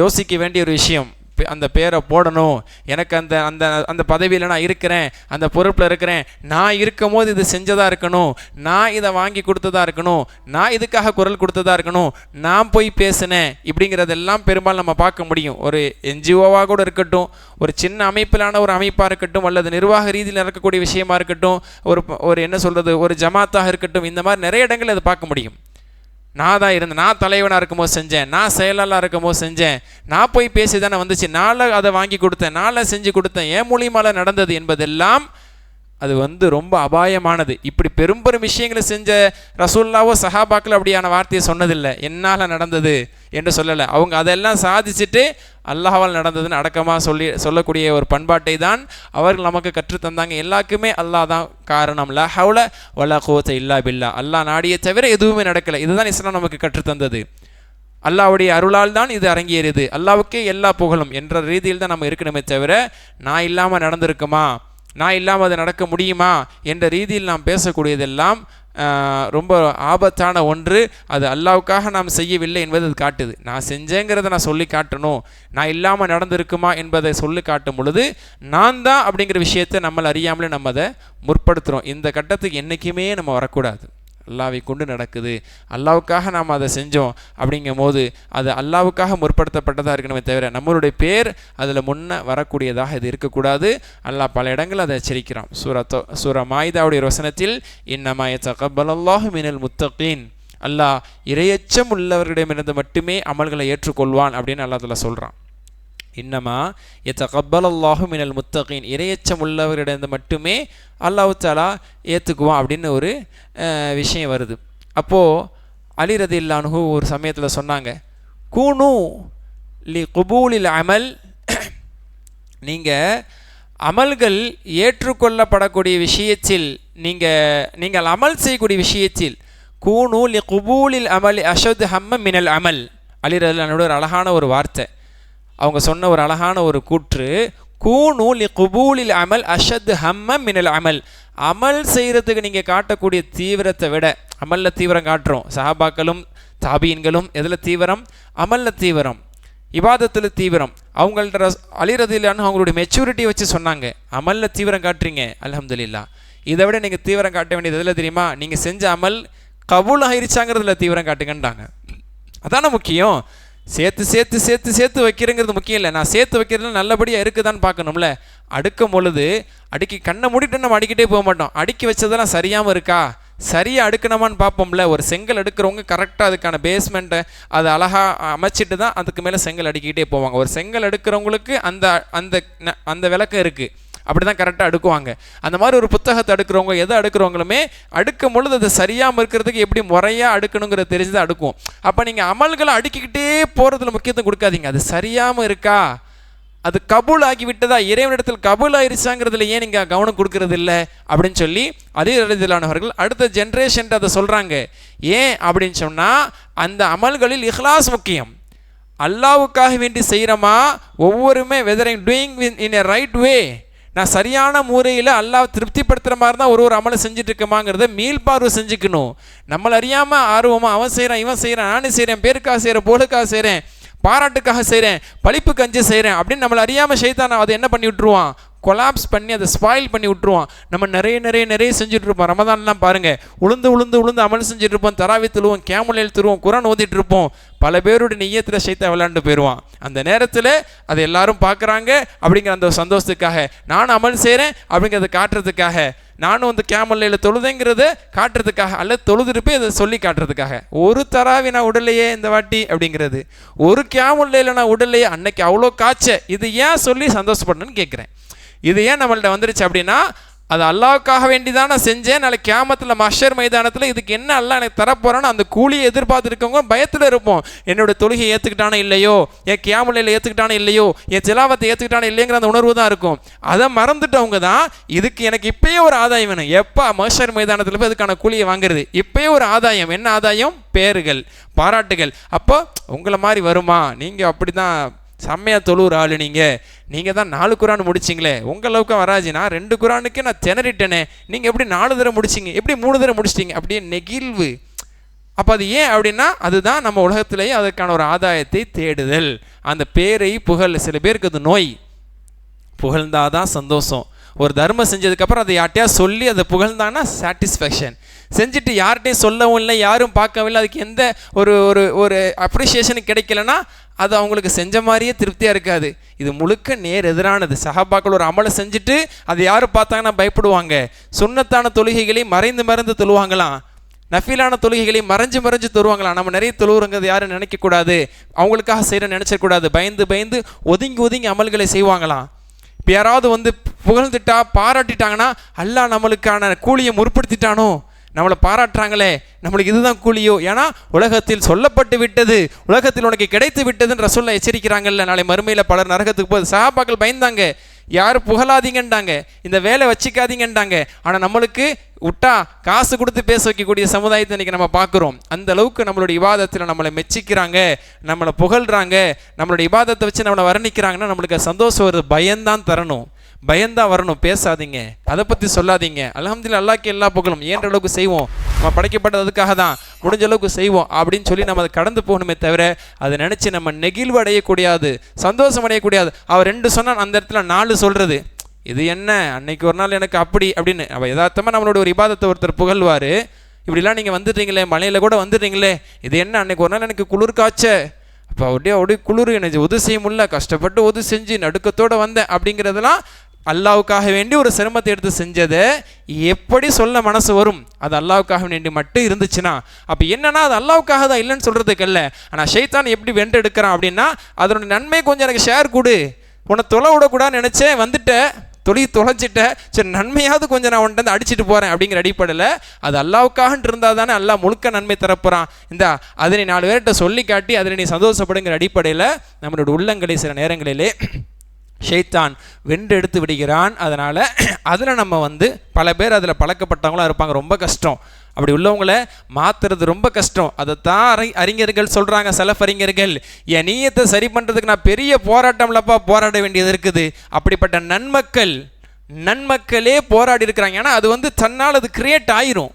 யோசிக்க வேண்டிய ஒரு விஷயம். அந்த பேரை போடணும், எனக்கு அந்த அந்த அந்த பதவியில் நான் இருக்கிறேன், அந்த பொறுப்பில் இருக்கிறேன், நான் இருக்கும் போது இது செஞ்சதாக இருக்கணும், நான் இதை வாங்கி கொடுத்ததாக இருக்கணும், நான் இதுக்காக குரல் கொடுத்ததாக இருக்கணும், நான் போய் பேசினேன், இப்படிங்கிறதெல்லாம் பெரும்பாலும் நம்ம பார்க்க முடியும். ஒரு என்ஜிஓவாக கூட இருக்கட்டும், ஒரு சின்ன அமைப்பிலான ஒரு அமைப்பாக இருக்கட்டும், அல்லது நிர்வாக ரீதியில் நடக்கக்கூடிய விஷயமா இருக்கட்டும், ஒரு என்ன சொல்கிறது, ஒரு ஜமாத்தாக இருக்கட்டும், இந்த மாதிரி நிறைய இடங்கள் அதை பார்க்க முடியும். நான் தான் இருந்தேன், நான் தலைவனாக இருக்கும்போது செஞ்சேன், நான் செயலாளராக இருக்கும்போது செஞ்சேன், நான் போய் பேசி தானே வந்துச்சு, நாளை அதை வாங்கி கொடுத்தேன், நாளை செஞ்சு கொடுத்தேன், என் மூலியமால நடந்தது என்பதெல்லாம் அது ரொம்ப அபாயமானது. இப்படி பெரும் பெரும் விஷயங்களை செஞ்ச ரசூல்லாவோ சஹாபாக்கள் அப்படியான வார்த்தையை சொன்னதில்லை. என்னால் நடந்தது என்று சொல்லலை. அவங்க அதெல்லாம் சாதிச்சுட்டு அல்லாஹ்வால் நடந்ததுன்னு அடக்கமாக சொல்லக்கூடிய ஒரு பண்பாட்டை தான் அவர்கள் நமக்கு கற்றுத்தந்தாங்க. எல்லாருக்குமே அல்லாஹ் தான் காரணம். லா ஹவ்ல வலா குவத்த இல்லா பில்லா, அல்லாஹ் நாடியை தவிர எதுவுமே நடக்கலை. இதுதான் இஸ்லாம் நமக்கு கற்றுத்தந்தது. அல்லாஹ்வுடைய அருளால் தான் இது அரங்கேறியது, அல்லாஹ்வுக்கே எல்லா புகழும் என்ற ரீதியில் தான் நம்ம இருக்கணுமே தவிர நான் இல்லாமல் நடந்திருக்குமா, நான் இல்லாமல் அது நடக்க முடியுமா என்ற ரீதியில் நாம் பேசக்கூடியதெல்லாம் ரொம்ப ஆபத்தான ஒன்று. அது அல்லாஹ்வுக்காக நாம் செய்யவில்லை என்பது அது காட்டுது. நான் செஞ்சேங்கிறத நான் சொல்லி காட்டணும், நான் இல்லாமல் நடந்திருக்குமா என்பதை சொல்லி காட்டும் பொழுது நான் தான் அப்படிங்கிற விஷயத்தை நம்மளை அறியாமலே நம்ம அதை முற்படுத்துகிறோம். இந்த கட்டத்துக்கு என்றைக்குமே நம்ம வரக்கூடாது. அல்லாவை கொண்டு நடக்குது, அல்லாவுக்காக நாம் அதை செஞ்சோம் அப்படிங்கும் போது அது அல்லாவுக்காக முற்படுத்தப்பட்டதாக இருக்கணுமே தவிர நம்மளுடைய பேர் அதில் முன்ன வரக்கூடியதாக இது இருக்கக்கூடாது. அல்லாஹ் பல இடங்கள் அதை எச்சரிக்கிறான். சூரா மாயிதாவுடைய வசனத்தில் இன்னமா யதகப்பலல்லாஹு மினல் முத்தகீன், அல்லாஹ் இறையச்சம் உள்ளவர்களிடமிருந்து மட்டுமே அமல்களை ஏற்றுக்கொள்வான் அப்படின்னு அல்லாஹ் தஆலா சொல்கிறான். இன்னமா யதகப்பலல்லாஹு மினல் முத்தகீன், இறையச்சம் உள்ளவர்களிடம் மட்டுமே அல்லாஹ் தஆலா ஏற்றுக்குவான் அப்படின்னு ஒரு விஷயம் வருது. அப்போது அலி ரலியல்லாஹு அன்ஹு ஒரு சமயத்தில் சொன்னாங்க, கூனு லி குபூலில் அமல், நீங்கள் அமல்கள் ஏற்றுக்கொள்ளப்படக்கூடிய விஷயத்தில், நீங்கள் அமல் செய்யக்கூடிய விஷயத்தில் கூனு லி குபூலில் அமல் அஷத் ஹம்ம மினல் அமல். அலி ரலியல்லாஹு அன்ஹு ஒரு அழகான ஒரு வார்த்தை, அவங்க சொன்ன ஒரு அழகான ஒரு கூற்று, கூனு லி குபூலில் அமல் அஷத் ஹம்ம மினல் அமல். அமல் செய்கிறதுக்கு நீங்கள் காட்டக்கூடிய தீவிரத்தை விட, அமலில் தீவிரம் காட்டுறோம், சஹாபாக்களும் தாபீன்களும் எதில் தீவிரம், அமலில் தீவிரம். இபாதத்தில் தீவிரம். அவங்கள்ட்ட அலிரதில்லான்னு அவங்களுடைய மெச்சூரிட்டியை வச்சு சொன்னாங்க, அமலில் தீவிரம் காட்டுறீங்க, அல்ஹம்துலில்லாஹ். இதை விட நீங்கள் தீவிரம் காட்ட வேண்டியது எதில் தெரியுமா? நீங்கள் செஞ்ச அமல் கபூல் ஆயிருச்சாங்கிறதுல தீவிரம் காட்டுங்கன்றாங்க. அதான முக்கியம். சேர்த்து சேர்த்து சேர்த்து சேர்த்து வைக்கிறேங்கிறது முக்கியம் இல்லை. நான் சேர்த்து வைக்கிறதுல நல்லபடியாக இருக்குதான்னு பார்க்கணும்ல. அடுக்கும் பொழுது அடுக்கி கண்ணை மூடிட்டு நம்ம அடிக்கிட்டே போக மாட்டோம். அடுக்கி வச்சதெல்லாம் சரியாமல் இருக்கா, சரியாக அடுக்கணுமான்னு பார்ப்போம்ல. ஒரு செங்கல் அடுக்கிறவங்க கரெக்டாக அதுக்கான பேஸ்மெண்ட்டை அதை அழகாக அமைச்சிட்டு தான் அதுக்கு மேலே செங்கல் அடுக்கிக்கிட்டே போவாங்க. ஒரு செங்கல் அடுக்கிறவங்களுக்கு அந்த அந்த அந்த விளக்கம் இருக்குது, அப்படி தான் கரெக்டாக அடுக்குவாங்க. அந்த மாதிரி ஒரு புத்தகத்தை அடுக்கிறவங்க, எதை அடுக்கிறவங்களுமே அடுக்கும் பொழுது அது சரியாமல் இருக்கிறதுக்கு எப்படி முறையாக அடுக்கணுங்கிறத தெரிஞ்சு தான் அடுக்குவோம். அப்போ நீங்கள் அமல்களை அடுக்கிக்கிட்டே போகிறதுல முக்கியத்துவம் கொடுக்காதீங்க. அது சரியாமல் இருக்கா, அது கபூல் ஆகி விட்டதா, இறைவனிடத்தில் கபூல் ஆயிருச்சாங்கிறதுல ஏன் நீங்கள் கவனம் கொடுக்கறது இல்லை அப்படின்னு சொல்லி அலி ரலியல்லாஹு அடுத்த ஜென்ரேஷன் அதை சொல்கிறாங்க. ஏன் அப்படின்னு சொன்னால் அந்த அமல்களில் இஹ்லாஸ் முக்கியம். அல்லாவுக்காக வேண்டி செய்கிறோமா ஒவ்வொருமே whether doing in a right way, நான் சரியான முறையில் அல்லாஹ் திருப்திப்படுத்துகிற மாதிரி தான் ஒரு அமலை செஞ்சுட்டு இருக்கமாங்கிறத மீள்பார்வை செஞ்சுக்கணும். நம்மளை அறியாமல் ஆர்வமாக அவன் செய்கிறான் இவன் செய்கிறான் நானும் செய்கிறேன், பேருக்காக செய்கிறேன், போலுக்காக செய்கிறேன், பாராட்டுக்காக செய்கிறேன், பழிப்பு கஞ்சி செய்கிறேன் அப்படின்னு நம்மளை அறியாமல் ஷைத்தான் அதை என்ன பண்ணி விட்டுருவான், கொலாப்ஸ் பண்ணி அதை ஸ்பாயில் பண்ணி விட்டுருவான். நம்ம நிறைய நிறைய நிறைய செஞ்சுட்டு இருப்போம். ரமதான்லாம் பாருங்கள், உளுந்து உளுந்து உளுந்து அமல் செஞ்சுட்டு இருப்போம், தராவி தொழுவோம், கேமுல் தருவோம், குரான் ஓதிட்டு இருப்போம். பல பேருடைய நெய்யத்தில் ஷைத்தான் விளையாண்டு போயிடுவான். அந்த நேரத்தில் அதை எல்லாரும் பார்க்குறாங்க அப்படிங்கிற அந்த சந்தோஷத்துக்காக, நானும் அமல் செய்கிறேன் அப்படிங்கிறத காட்டுறதுக்காக, நானும் வந்து கேமுல்லையில் தொழுதுங்கிறத காட்டுறதுக்காக, அல்லது தொழுதுருப்பே இதை சொல்லி காட்டுறதுக்காக, ஒரு தராவி நான் உடலையே இந்த வாட்டி அப்படிங்கிறது, ஒரு கேமுல்லையில் நான் உடலையே அன்னைக்கு அவ்வளோ காய்ச்ச, இது ஏன் சொல்லி சந்தோஷப்படணும்னு கேட்குறேன். இது ஏன் நம்மள்ட்ட வந்துருச்சு அப்படின்னா, அது அல்லாவுக்காக வேண்டி தான் நான் செஞ்சேன், நாளைக்கு கியாமத்தில் மஹ்ஷர் மைதானத்தில் இதுக்கு என்ன அல்லாஹ் எனக்கு தரப்போறான்னு அந்த கூலியை எதிர்பார்த்துருக்கவங்க பயத்தில் இருப்போம். என்னோட தொழுகையை ஏற்றுக்கிட்டானே இல்லையோ, என் கியாமுல்லையில் ஏற்றுக்கிட்டானே இல்லையோ, என் திலாவத்தை ஏற்றுக்கிட்டானே இல்லைங்கிற அந்த உணர்வு தான் இருக்கும். அதை மறந்துட்டவங்க தான் இதுக்கு எனக்கு இப்பயே ஒரு ஆதாயம் வேணும், எப்போ மஹ்ஷர் மைதானத்தில் போய் அதுக்கான கூலியை வாங்குறது, இப்பயே ஒரு ஆதாயம். என்ன ஆதாயம்? பேறுகள், பாராட்டுகள். அப்போ உங்களை மாதிரி வருமா? நீங்கள் அப்படி தான் செம்மையாக தொழுவுற ஆள், நீங்கள் தான் 4 குரான் முடிச்சிங்களே, உங்கள் அளவுக்கு வராஜி, நான் 2 குரானுக்கு நான் திணறிட்டேனே, நீங்கள் எப்படி 4 தடவை முடிச்சிங்க, எப்படி 3 தடவை முடிச்சிட்டிங்க, அப்படியே நெகிழ்வு. அப்போ அது ஏன் அப்படின்னா, அதுதான் நம்ம உலகத்திலேயே அதற்கான ஒரு ஆதாயத்தை தேடுதல், அந்த பேரை புகழ். சில பேருக்கு அது நோய், புகழ்ந்தாதான் சந்தோஷம். ஒரு தர்மம் செஞ்சதுக்கப்புறம் அதை யார்ட்டையா சொல்லி அதை புகழ்ந்தாங்கன்னா சாட்டிஸ்ஃபேக்ஷன். செஞ்சுட்டு யார்கிட்டையும் சொல்லவும் இல்லை, யாரும் பார்க்கவில்லை, அதுக்கு எந்த ஒரு ஒரு ஒரு அப்ரிஷியேஷன் கிடைக்கலன்னா அது அவங்களுக்கு செஞ்ச மாதிரியே திருப்தியாக இருக்காது. இது முழுக்க நேர் எதிரானது. சஹாபாக்கள் ஒரு அமலை செஞ்சுட்டு அதை யாரும் பார்த்தாங்கன்னா பயப்படுவாங்க. சுன்னத்தான தொழுகைகளை மறைந்து மறைந்து தொழுவாங்களாம், நஃபீலான தொழுகைகளை மறைஞ்சு மறைஞ்சு தொழுவாங்களாம். நம்ம நிறைய தொழுவுறங்கிறது யாரும் நினைக்கக்கூடாது, அவங்களுக்காக செய்கிற நினச்சக்கூடாது, பயந்து பயந்து ஒதுங்கி ஒதுங்கி அமல்களை செய்வாங்களாம். இப்போ யாராவது வந்து புகழ்ந்துட்டா பாராட்டிட்டாங்கன்னா அல்லாஹ் நம்மளுக்கான கூலியை முற்படுத்திட்டானோ, நம்மளை பாராட்டுறாங்களே, நம்மளுக்கு இதுதான் கூலியோ, ஏன்னா உலகத்தில் சொல்லப்பட்டு விட்டது, உலகத்தில் உனக்கு கிடைத்து விட்டதுன்னு ரசூலுல்லாஹ் எச்சரிக்கிறாங்கல்ல. நாளை மறுமையில் பலர் நரகத்துக்கு போகுது. சஹாபாக்கள் பயந்தாங்க, யாரும் புகழாதீங்கன்றாங்க, இந்த வேலை வச்சுக்காதீங்கன்றாங்க. ஆனால் நம்மளுக்கு விட்டா காசு கொடுத்து பேச வைக்கக்கூடிய சமுதாயத்தை இன்றைக்கி நம்ம பார்க்குறோம். அந்த அளவுக்கு நம்மளுடைய இபாதத்தில் நம்மளை மெச்சிக்கிறாங்க, நம்மளை புகழ்கிறாங்க, நம்மளுடைய இபாதத்தை வச்சு நம்மளை வர்ணிக்கிறாங்கன்னா நம்மளுக்கு சந்தோஷம் வருது. பயந்தான் தரணும், பயந்தான் வரணும். பேசாதீங்க, அதை பற்றி சொல்லாதீங்க. அல்ஹம்துலில்லாஹ், அல்லாஹ்க்கு எல்லா புகழும். ஏன்ற அளவுக்கு செய்வோம், நம்ம படைக்கப்பட்டதுக்காக தான், முடிஞ்ச அளவுக்கு செய்வோம் அப்படின்னு சொல்லி நம்ம அதை கடந்து போகணுமே தவிர அதை நினச்சி நம்ம நெகிழ்வு அடையக்கூடாது, சந்தோஷம் அடையக்கூடாது. அவர் 2 சொன்னால் அந்த இடத்துல 4 சொல்கிறது, இது என்ன அன்னைக்கு ஒரு நாள் எனக்கு அப்படி அப்படின்னு. அவள் யதார்த்தமாக நம்மளோட ஒரு இபாதத்தை ஒருத்தர் புகழ்வார், இப்படிலாம் நீங்கள் வந்துடுறீங்களே, மலையில் கூட வந்துடுறீங்களே, இது என்ன அன்னைக்கு ஒரு நாள் எனக்கு குளிர் காய்ச்ச, அப்போ அப்படியே குளிர் எனக்கு உதவி செய்ய முடியல, கஷ்டப்பட்டு உதவி செஞ்சு நடுக்கத்தோடு வந்தேன் அப்படிங்கிறதெல்லாம் அல்லாவுக்காக வேண்டி ஒரு சிரமத்தை எடுத்து செஞ்சதை எப்படி சொல்ல மனசு வரும்? அது அல்லாவுக்காக வேண்டி மட்டும் இருந்துச்சுன்னா அப்போ என்னன்னா அது அல்லாவுக்காக தான், இல்லைன்னு சொல்கிறதுக்கு இல்லை. ஆனால் ஷைத்தான் எப்படி வென்றெடுக்கிறான் அப்படின்னா, அதனோட நன்மை கொஞ்சம் எனக்கு ஷேர் கொடு, உன்னை தொலை விடக்கூடாதுன்னு நினச்சேன், வந்துட்டேன் தொலைச்சிட்ட, சரி நன்மையாவது கொஞ்சம் நான் உன்ட்டு அடிச்சுட்டு போகிறேன் அப்படிங்கிற அடிப்படையில் அது அல்லாவுக்காகன்ட்டு இருந்தால் தானே அல்லாஹ் முழுக்க நன்மை தரப்போகிறான். இந்த அதனை 4 பேர்கிட்ட சொல்லி காட்டி அதில் நீ சந்தோஷப்படுங்கிற அடிப்படையில் நம்மளோட உள்ளங்களை சில நேரங்களிலே ஷைத்தான் வென்றெடுத்து விடுகிறான். அதனால் அதில் நம்ம வந்து பல பேர் அதில் பழக்கப்பட்டவங்களாக இருப்பாங்க, ரொம்ப கஷ்டம். அப்படி உள்ளவங்களை மாற்றுறது ரொம்ப கஷ்டம். அதைத்தான் அறிஞர்கள் சொல்கிறாங்க, சலஃப் அறிஞர்கள், என் நீயத்தை சரி பண்ணுறதுக்கு நான் பெரிய போராட்டம்லப்பா போராட வேண்டியது இருக்குது. அப்படிப்பட்ட நன்மக்களே போராடி இருக்கிறாங்க. ஏன்னா அது வந்து தன்னால் அது கிரியேட் ஆயிரும்.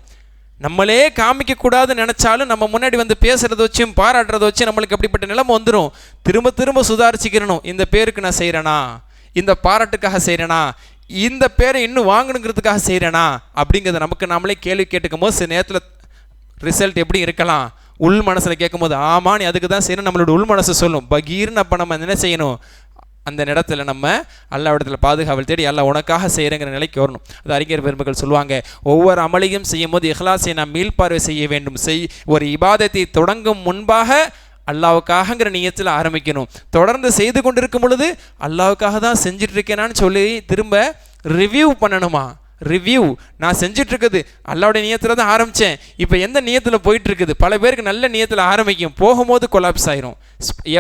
நம்மளே காமிக்கக்கூடாதுன்னு நினச்சாலும் நம்ம முன்னாடி வந்து பேசுகிறத வச்சும் பாராட்டுறத வச்சு நம்மளுக்கு அப்படிப்பட்ட நிலைமை வந்துடும். திரும்ப திரும்ப சுதாரிச்சுக்கிறணும். இந்த பேருக்கு நான் செய்கிறேனா, இந்த பாராட்டுக்காக செய்கிறேனா, இந்த பேரை இன்னும் வாங்கணுங்கிறதுக்காக செய்கிறேனா அப்படிங்கிறத நமக்கு நம்மளே கேள்வி கேட்டுக்கும் போது சில நேரத்தில் ரிசல்ட் எப்படி இருக்கலாம், உள் மனசில் கேட்கும் போது ஆமாம் நீ அதுக்கு தான் செய்யணும் நம்மளோட உள் மனசு சொல்லும். பகீர்னு அப்போ நம்ம என்ன செய்யணும், அந்த இடத்துல நம்ம அல்லாஹ்விடத்தில் பாதுகாவல் தேடி அல்லாஹ் உனக்காக செய்கிறங்கிற நிலைக்கு வரணும். அது அறிஞர் பெருமக்கள் சொல்லுவாங்க, ஒவ்வொரு அமலையும் செய்யும் போது இஹ்லாஸை நாம் மீள்பார்வை செய்ய வேண்டும். ஒரு இபாதத்தை தொடங்கும் முன்பாக அல்லாவுக்காகங்கிற நியத்தில் ஆரம்பிக்கணும். தொடர்ந்து செய்து கொண்டிருக்கும் பொழுது அல்லாவுக்காக தான் செஞ்சுட்டு இருக்கேனான்னு சொல்லி திரும்ப ரிவ்யூ பண்ணணுமா. ரிவ்யூ, நான் செஞ்சிட்ருக்குது அல்லாவுடைய நியத்தில் தான் ஆரம்பித்தேன், இப்போ எந்த நியத்தில் போயிட்டுருக்குது. பல பேருக்கு நல்ல நியத்தில் ஆரம்பிக்கும், போகும்போது கொலாப்ஸ் ஆயிரும்.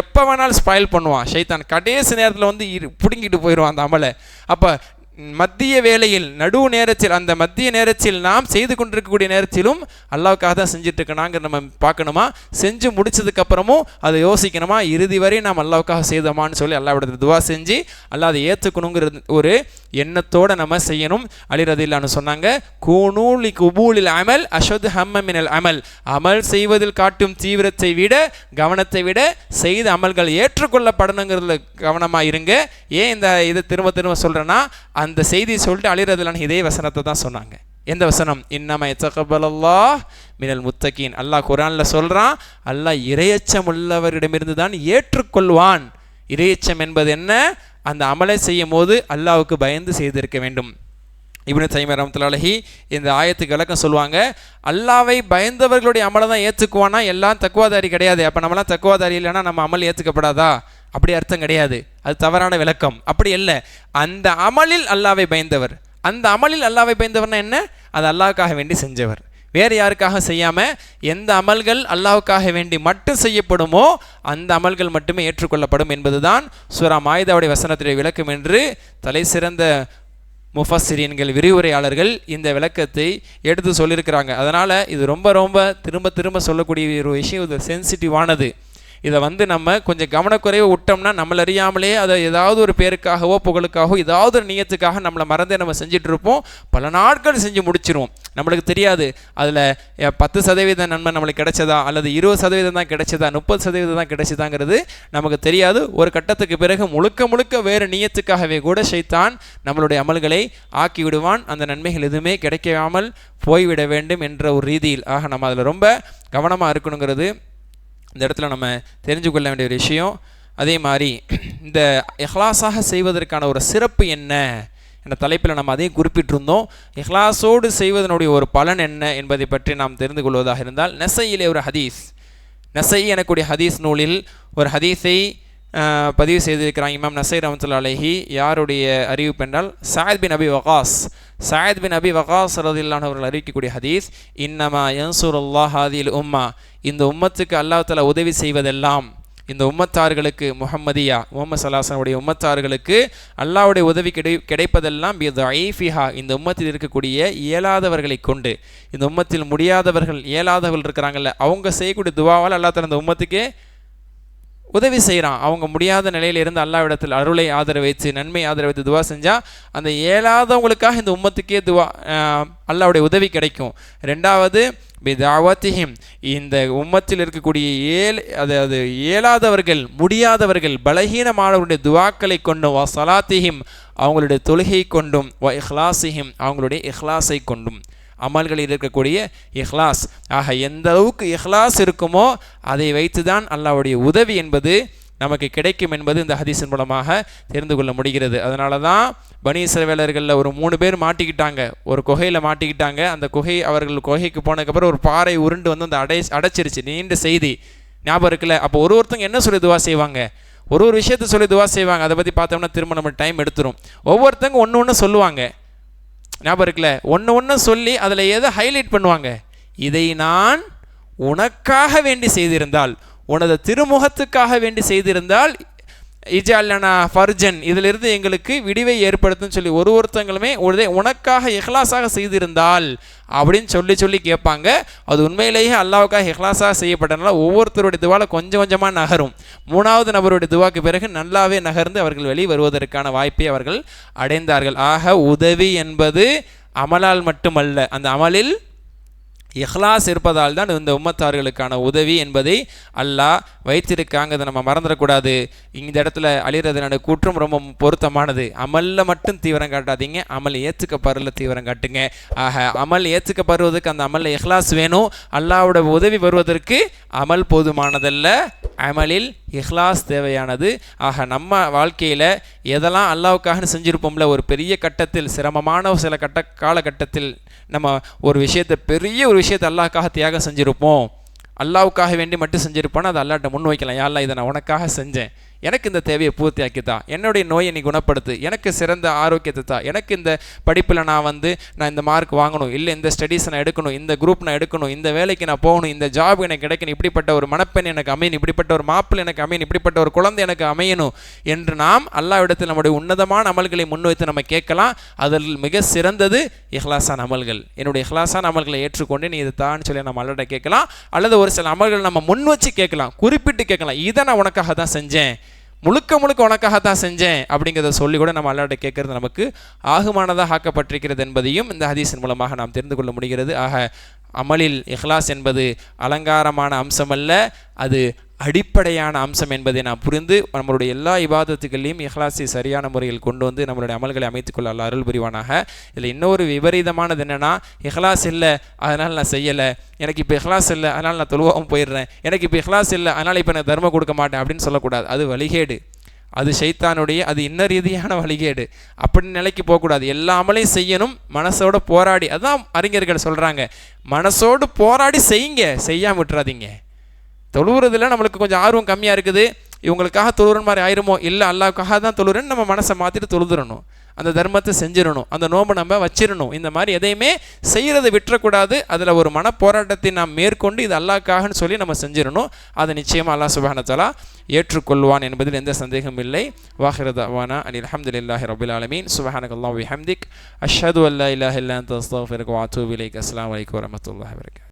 எப்போ வேணாலும் ஸ்பாயில் பண்ணுவான் ஷைத்தான். கடைசி நேரத்தில் வந்து பிடுங்கிட்டு போயிடுவான் அந்த அமலை. அப்போ மத்திய வேளையில் நடுவு நேரத்தில், அந்த மத்திய நேரத்தில் நாம் செய்து கொண்டிருக்கக்கூடிய நேரத்திலும் அல்லாவுக்காக தான் செஞ்சுட்ருக்கணாங்கிற நம்ம பார்க்கணுமா. செஞ்சு முடிச்சதுக்கப்புறமும் அதை யோசிக்கணுமா, இறுதி வரை நாம் அல்லாவுக்காக செய்தோமான்னு சொல்லி அல்லாஹ்விடத்தில் துவா செஞ்சு அல்லாஹ் அதை ஏற்றுக்கணுங்கிற ஒரு எண்ணத்தோடு நம்ம செய்யணும். அலி ரலியல்லாஹு சொன்னாங்க, கூனூலி குபூலில் அமல் அஷது ஹம்ம மினல் அமல். அமல் செய்வதில் காட்டும் தீவிரத்தை விட, கவனத்தை விட செய்த அமல்கள் ஏற்றுக்கொள்ளப்படணுங்கிறதுல கவனமாக இருங்க. ஏன் இந்த இதை திரும்ப திரும்ப சொல்கிறேன்னா, அந்த செய்தி சொல்லிட்டு அலி ரலியல்லாஹு இதே வசனத்தை தான் சொன்னாங்க. எந்த வசனம்? இன்னமா யத்தகப்பலல்லாஹ் மினல் முத்தகீன். அல்லாஹ் குர்ஆனில் சொல்கிறான், அல்லாஹ் இறையச்சம் உள்ளவரிடமிருந்து தான் ஏற்றுக்கொள்வான். இறையச்சம் என்பது என்ன? அந்த அமலை செய்யும் போது அல்லாஹ்வுக்கு பயந்து செய்திருக்க வேண்டும். இப்னு தைமிய்யா ரஹ்மத்துல்லாஹி அலைஹி இந்த ஆயத்துக்கு விளக்கம் சொல்லுவாங்க, அல்லாவை பயந்தவர்களுடைய அமலை தான் ஏற்றுக்குவானா, எல்லாம் தக்குவாதாரி கிடையாது. அப்போ நம்மளாம் தக்குவாதாரி இல்லைன்னா நம்ம அமல் ஏற்றுக்கப்படாதா? அப்படி அர்த்தம் கிடையாது, அது தவறான விளக்கம். அப்படி இல்லை, அந்த அமலில் அல்லாவை பயந்தவர். அந்த அமலில் அல்லாவை பயந்தவர்னா என்ன? அது அல்லாஹ்வுக்காக வேண்டி செஞ்சவர், வேறு யாருக்காக செய்யாமல். எந்த அமல்கள் அல்லாஹ்வுக்காக வேண்டி மட்டும் செய்யப்படுமோ அந்த அமல்கள் மட்டுமே ஏற்றுக்கொள்ளப்படும் என்பதுதான் சூரா மாயிதாவுடைய வசனத்துடைய விளக்கம் என்று தலை சிறந்த முஃபஸ்ஸிரீன்கள், விரிவுரையாளர்கள் இந்த விளக்கத்தை எடுத்து சொல்லியிருக்கிறாங்க. அதனால் இது ரொம்ப ரொம்ப திரும்ப திரும்ப சொல்லக்கூடிய ஒரு விஷயம். இது சென்சிட்டிவானது. இதை வந்து நம்ம கொஞ்சம் கவனக்குறைவு விட்டோம்னா நம்மள அறியாமலே அதை ஏதாவது ஒரு பேருக்காகவோ புகழுக்காகவோ ஏதாவது ஒரு நியத்துக்காக நம்மளை மறந்தே நம்ம செஞ்சிட்ருப்போம். பல நாட்கள் செஞ்சு முடிச்சிருவோம். நம்மளுக்கு தெரியாது அதில் 10% நன்மை நம்மளுக்கு கிடைச்சதா, அல்லது 20% தான் கிடைச்சதா, 30% தான் கிடைச்சதாங்கிறது நமக்கு தெரியாது. ஒரு கட்டத்துக்கு பிறகு முழுக்க முழுக்க வேறு நியத்துக்காகவே கூட ஷைத்தான் நம்மளுடைய அமல்களை ஆக்கி விடுவான். அந்த நன்மைகள் எதுவுமே கிடைக்காமல் போய்விட வேண்டும் என்ற ஒரு ரீதியில். ஆக நம்ம அதில் ரொம்ப கவனமாக இருக்கணுங்கிறது இந்த இடத்துல நம்ம தெரிஞ்சு கொள்ள வேண்டிய ஒரு விஷயம். அதே மாதிரி இந்த இஹ்லாஸாக செய்வதற்கான ஒரு சிறப்பு என்ன என்ற தலைப்பில் நம்ம அதையும் குறிப்பிட்டிருந்தோம். இஹ்லாஸோடு செய்வதனுடைய ஒரு பலன் என்ன என்பதை பற்றி நாம் தெரிந்து கொள்வதாக இருந்தால், நஸையிலே ஒரு ஹதீஸ், நஸை எனக்கூடிய ஹதீஸ் நூலில் ஒரு ஹதீஸை பதிவு செய்திருக்கிறாங்க இமாம் நஸை ரஹ்மத்துல்லாஹி அலைஹி. யாருடைய அறிவிப்பு என்றால் சஅத் பின் அபி வகாஸ், சஅத் பின் அபி வகாஸ் ரலியல்லாஹு அன்ஹு அவர்கள் அறிவிக்கக்கூடிய ஹதீஸ், இன்னமா யன்சுருல்லாஹ் ஹாதில் உம்மா, இந்த உம்மத்துக்கு அல்லாஹ் தஆலா உதவி செய்வதெல்லாம், இந்த உம்மத்தார்களுக்கு முஹம்மதியா முஹம்மது ஸல்லல்லாஹு அலைஹி வஸல்லம் உம்மத்தார்களுக்கு அல்லாஹ்வுடைய உதவி கிடைப்பதெல்லாம் பிதஈஃபிஹா, இந்த உம்மத்தில் இருக்கக்கூடிய இயலாதவர்களை கொண்டு. இந்த உம்மத்தில் முடியாதவர்கள், இயலாதவர்கள் இருக்கிறாங்கல்ல, அவங்க செய்யக்கூடிய துவாவால் அல்லாஹ் தஆலா இந்த உம்மத்துக்கு உதவி செய்கிறான். அவங்க முடியாத நிலையில் இருந்து அல்லாஹ்விடத்தில் அருளை ஆதரவைத்து, நன்மை ஆதரவைத்து துவா செஞ்சால் அந்த இயலாதவங்களுக்காக இந்த உம்மத்துக்கே துவா அல்லாஹ்வுடைய உதவி கிடைக்கும். ரெண்டாவது பிதாவத்திஹிம், இந்த உம்மத்தில் இருக்கக்கூடிய அதாவது இயலாதவர்கள், முடியாதவர்கள், பலகீனமானவருடைய துவாக்களை கொண்டும், வ ஸலாத்திஹிம் அவங்களுடைய தொழுகை கொண்டும், வ இஹ்லாஸிஹிம் அவங்களுடைய இஹ்லாஸை கொண்டும், அமல்களில் இருக்கக்கூடிய இஹ்லாஸ். ஆக எந்த அளவுக்கு இஹ்லாஸ் இருக்குமோ அதை வைத்து தான் அல்லாஹ்வுடைய உதவி என்பது நமக்கு கிடைக்கும் என்பது இந்த ஹதீஸின் மூலமாக தெரிந்து கொள்ள முடிகிறது. அதனால தான் பனி இஸ்ரவேலர்களில் ஒரு 3 பேர் மாட்டிக்கிட்டாங்க, ஒரு குகையில் மாட்டிக்கிட்டாங்க. அந்த அவர்கள் குகைக்கு போனதுக்கப்புறம் ஒரு பாறை உருண்டு வந்து அந்த அடைச்சிருச்சு. நீண்ட செய்தி ஞாபகம் இருக்குல்ல. அப்போ ஒருத்தங்க என்ன சொல்லி துவா செய்வாங்க, ஒரு விஷயத்தை சொல்லி துவா செய்வாங்க. அதை பற்றி பார்த்தோம்னா திரும்ப நம்ம டைம் எடுத்துரும். ஒவ்வொருத்தங்க ஒன்று ஒன்று சொல்லுவாங்க, ஞாபகம் இருக்குல்ல. ஒன்று சொல்லி அதில் எதை ஹைலைட் பண்ணுவாங்க, இதை நான் உனக்காக வேண்டி செய்திருந்தால், உனது திருமுகத்துக்காக வேண்டி செய்திருந்தால், இஜஅல்னா ஃபர்ஜன், இதிலிருந்து எங்களுக்கு விடிவை ஏற்படுத்துன்னு சொல்லி ஒருத்தங்களுமே உனக்காக இஹ்லாஸாக செய்திருந்தால் அப்படின்னு சொல்லி கேட்பாங்க. அது உண்மையிலேயே அல்லாஹ்வுக்காக இஹ்லாஸாக செய்யப்பட்டனால ஒவ்வொருத்தருடைய துவால கொஞ்சம் கொஞ்சமாக நகரும். 3வது நபருடைய துவாக்கு பிறகு நல்லாவே நகர்ந்து அவர்கள் வெளியே வருவதற்கான வாய்ப்பை அவர்கள் அடைந்தார்கள். ஆக உதவி என்பது அமலால் மட்டுமல்ல, அந்த அமலில் இஹ்லாஸ் இருப்பதால் தான் இந்த உம்மத்தார்களுக்கான உதவி என்பதை அல்லாஹ் வைத்திருக்காங்க. அதை நம்ம மறந்துடக்கூடாது. இந்த இடத்துல அலிரதனோட கூற்றும் ரொம்ப பொருத்தமானது. அமலில் மட்டும் தீவிரம் காட்டாதீங்க, அமல் ஏற்றுக்கப்படுறதுல தீவிரம் காட்டுங்க. ஆக அமல் ஏற்றுக்கப்படுவதற்கு அந்த அமலில் இஹ்லாஸ் வேணும். அல்லாஹ்வோட உதவி வருவதற்கு அமல் போதுமானதல்ல, அமலில் இஹ்லாஸ் தேவையானது. ஆக நம்ம வாழ்க்கையில் எதெல்லாம் அல்லாஹ்வுக்காக செஞ்சுருப்போம்ல, ஒரு பெரிய கட்டத்தில் சிரமமான சில காலகட்டத்தில் நம்ம ஒரு விஷயத்தை பெரிய ஒரு விஷயத்தை அல்லாஹ்வுக்காக தியாகம் செஞ்சுருப்போம். அல்லாஹ்வுக்காக வேண்டி மட்டும் செஞ்சுருப்போன்னா அதை அல்லாஹ்ட்ட முன் வைக்கலாம். யா அல்லாஹ், இதை நான் உனக்காக செஞ்சேன், எனக்கு இந்த தேவையை பூர்த்தியாக்கித்தா, என்னுடைய நோயை நீ குணப்படுத்து, எனக்கு சிறந்த ஆரோக்கியத்தை தா, எனக்கு இந்த படிப்பில் நான் இந்த மார்க் வாங்கணும், இல்லை இந்த ஸ்டடீஸ் நான் எடுக்கணும், இந்த குரூப் நான் எடுக்கணும், இந்த வேலைக்கு நான் போகணும், இந்த ஜாப் எனக்கு கிடைக்கணும், இப்படிப்பட்ட ஒரு மணப்பெண் எனக்கு அமையணும், இப்படிப்பட்ட ஒரு மாப்பிள்ளை எனக்கு அமையணும், இப்படிப்பட்ட ஒரு குழந்தை எனக்கு அமையணும் என்று நாம் அல்லாஹ்விடத்தில் நம்முடைய உன்னதமான அமல்களை முன்வைத்து நம்ம கேட்கலாம். அதில் மிக சிறந்தது இஹ்லாஸான அமல்கள். என்னுடைய இஹ்லாஸான அமல்களை ஏற்றுக்கொண்டு நீ இதை தான்னு சொல்லி நம்ம அல்லாஹ்ட்ட கேட்கலாம். அல்லது ஒரு சில அமல்கள் நம்ம முன் வச்சு கேட்கலாம், குறிப்பிட்டு கேட்கலாம். இதை நான் உனக்காக தான் செஞ்சேன், முழுக்க உனக்காகத்தான் செஞ்சேன் அப்படிங்கிறத சொல்லி கூட நம்ம அல்லாஹ்ட்ட கேட்கறது நமக்கு ஆகுமானதாக ஆக்கப்பட்டிருக்கிறது என்பதையும் இந்த ஹதீஸின் மூலமாக நாம் தெரிந்து கொள்ள முடிகிறது. ஆக அமலில் இஹ்லாஸ் என்பது அலங்காரமான அம்சம் அல்ல, அது அடிப்படையான அம்சம் என்பதை நாம் புரிந்து நம்மளுடைய எல்லா இபாதத்துகளையும் இஹ்லாஸை சரியான முறையில் கொண்டு வந்து நம்மளுடைய அமல்களை அமைத்துக்கொள்ள அல்லாஹ் அருள் புரிவானாக. இதில் இன்னொரு விபரீதமானது என்னென்னா, இஹ்லாஸ் இல்லை அதனால் நான் செய்யலை, எனக்கு இப்போ இஹ்லாஸ் இல்லை அதனால் நான் தொழுவாமல் போயிடுறேன், எனக்கு இப்போ இஹ்லாஸ் இல்லை அதனால் இப்போ நான் தர்மம் கொடுக்க மாட்டேன் அப்படின்னு சொல்லக்கூடாது. அது வழிகேடு, அது ஷைத்தானுடைய அது இன்ன ரீதியான வழிகேடு. அப்படி நிலைக்கு போகக்கூடாது. எல்லா அமலையும் செய்யணும், மனசோடு போராடி. அதுதான் அறிஞர்கள் சொல்கிறாங்க, மனசோடு போராடி செய்யுங்க, செய்யாமல் விட்டுறாதீங்க. தொழுவுறதுல நம்மளுக்கு கொஞ்சம் ஆர்வம் கம்மியாக இருக்குது, இவங்களுக்காக தொழுவுறன் மாதிரி ஆயிருமோ, இல்லை அல்லாஹ்வுக்காக தான் தொழுவுறேன்னு நம்ம மனசை மாற்றிட்டு தொழுதுறணும், அந்த தர்மத்தை செஞ்சிடணும், அந்த நோம்பை நம்ம வச்சிடணும். இந்த மாதிரி எதையுமே செய்கிறத விட்டுறக்கூடாது. அதில் ஒரு மனப்போராட்டத்தை நாம் மேற்கொண்டு இது அல்லாஹ்வுக்காகன்னு சொல்லி நம்ம செஞ்சிடணும். அதை நிச்சயமாக அல்லாஹ் சுப்ஹானஹு வ தஆலா ஏற்றுக்கொள்வான் என்பதில் எந்த சந்தேகமும் இல்லை. வாஹிரு தஅவானா அனில் ஹம்துலில்லாஹி ரப்பில் ஆலமீன். சுப்ஹானக்கல்லாஹு வ பிஹம்திக், அஷ்ஹது அல்லா இலாஹா இல்லா அன்த அஸ்தக்ஃபிருக வ அத்தூபு இலைக். அஸ்ஸலாமு அலைக்கும் வ ரஹ்மத்துல்லாஹி வ பரகாத்துஹு.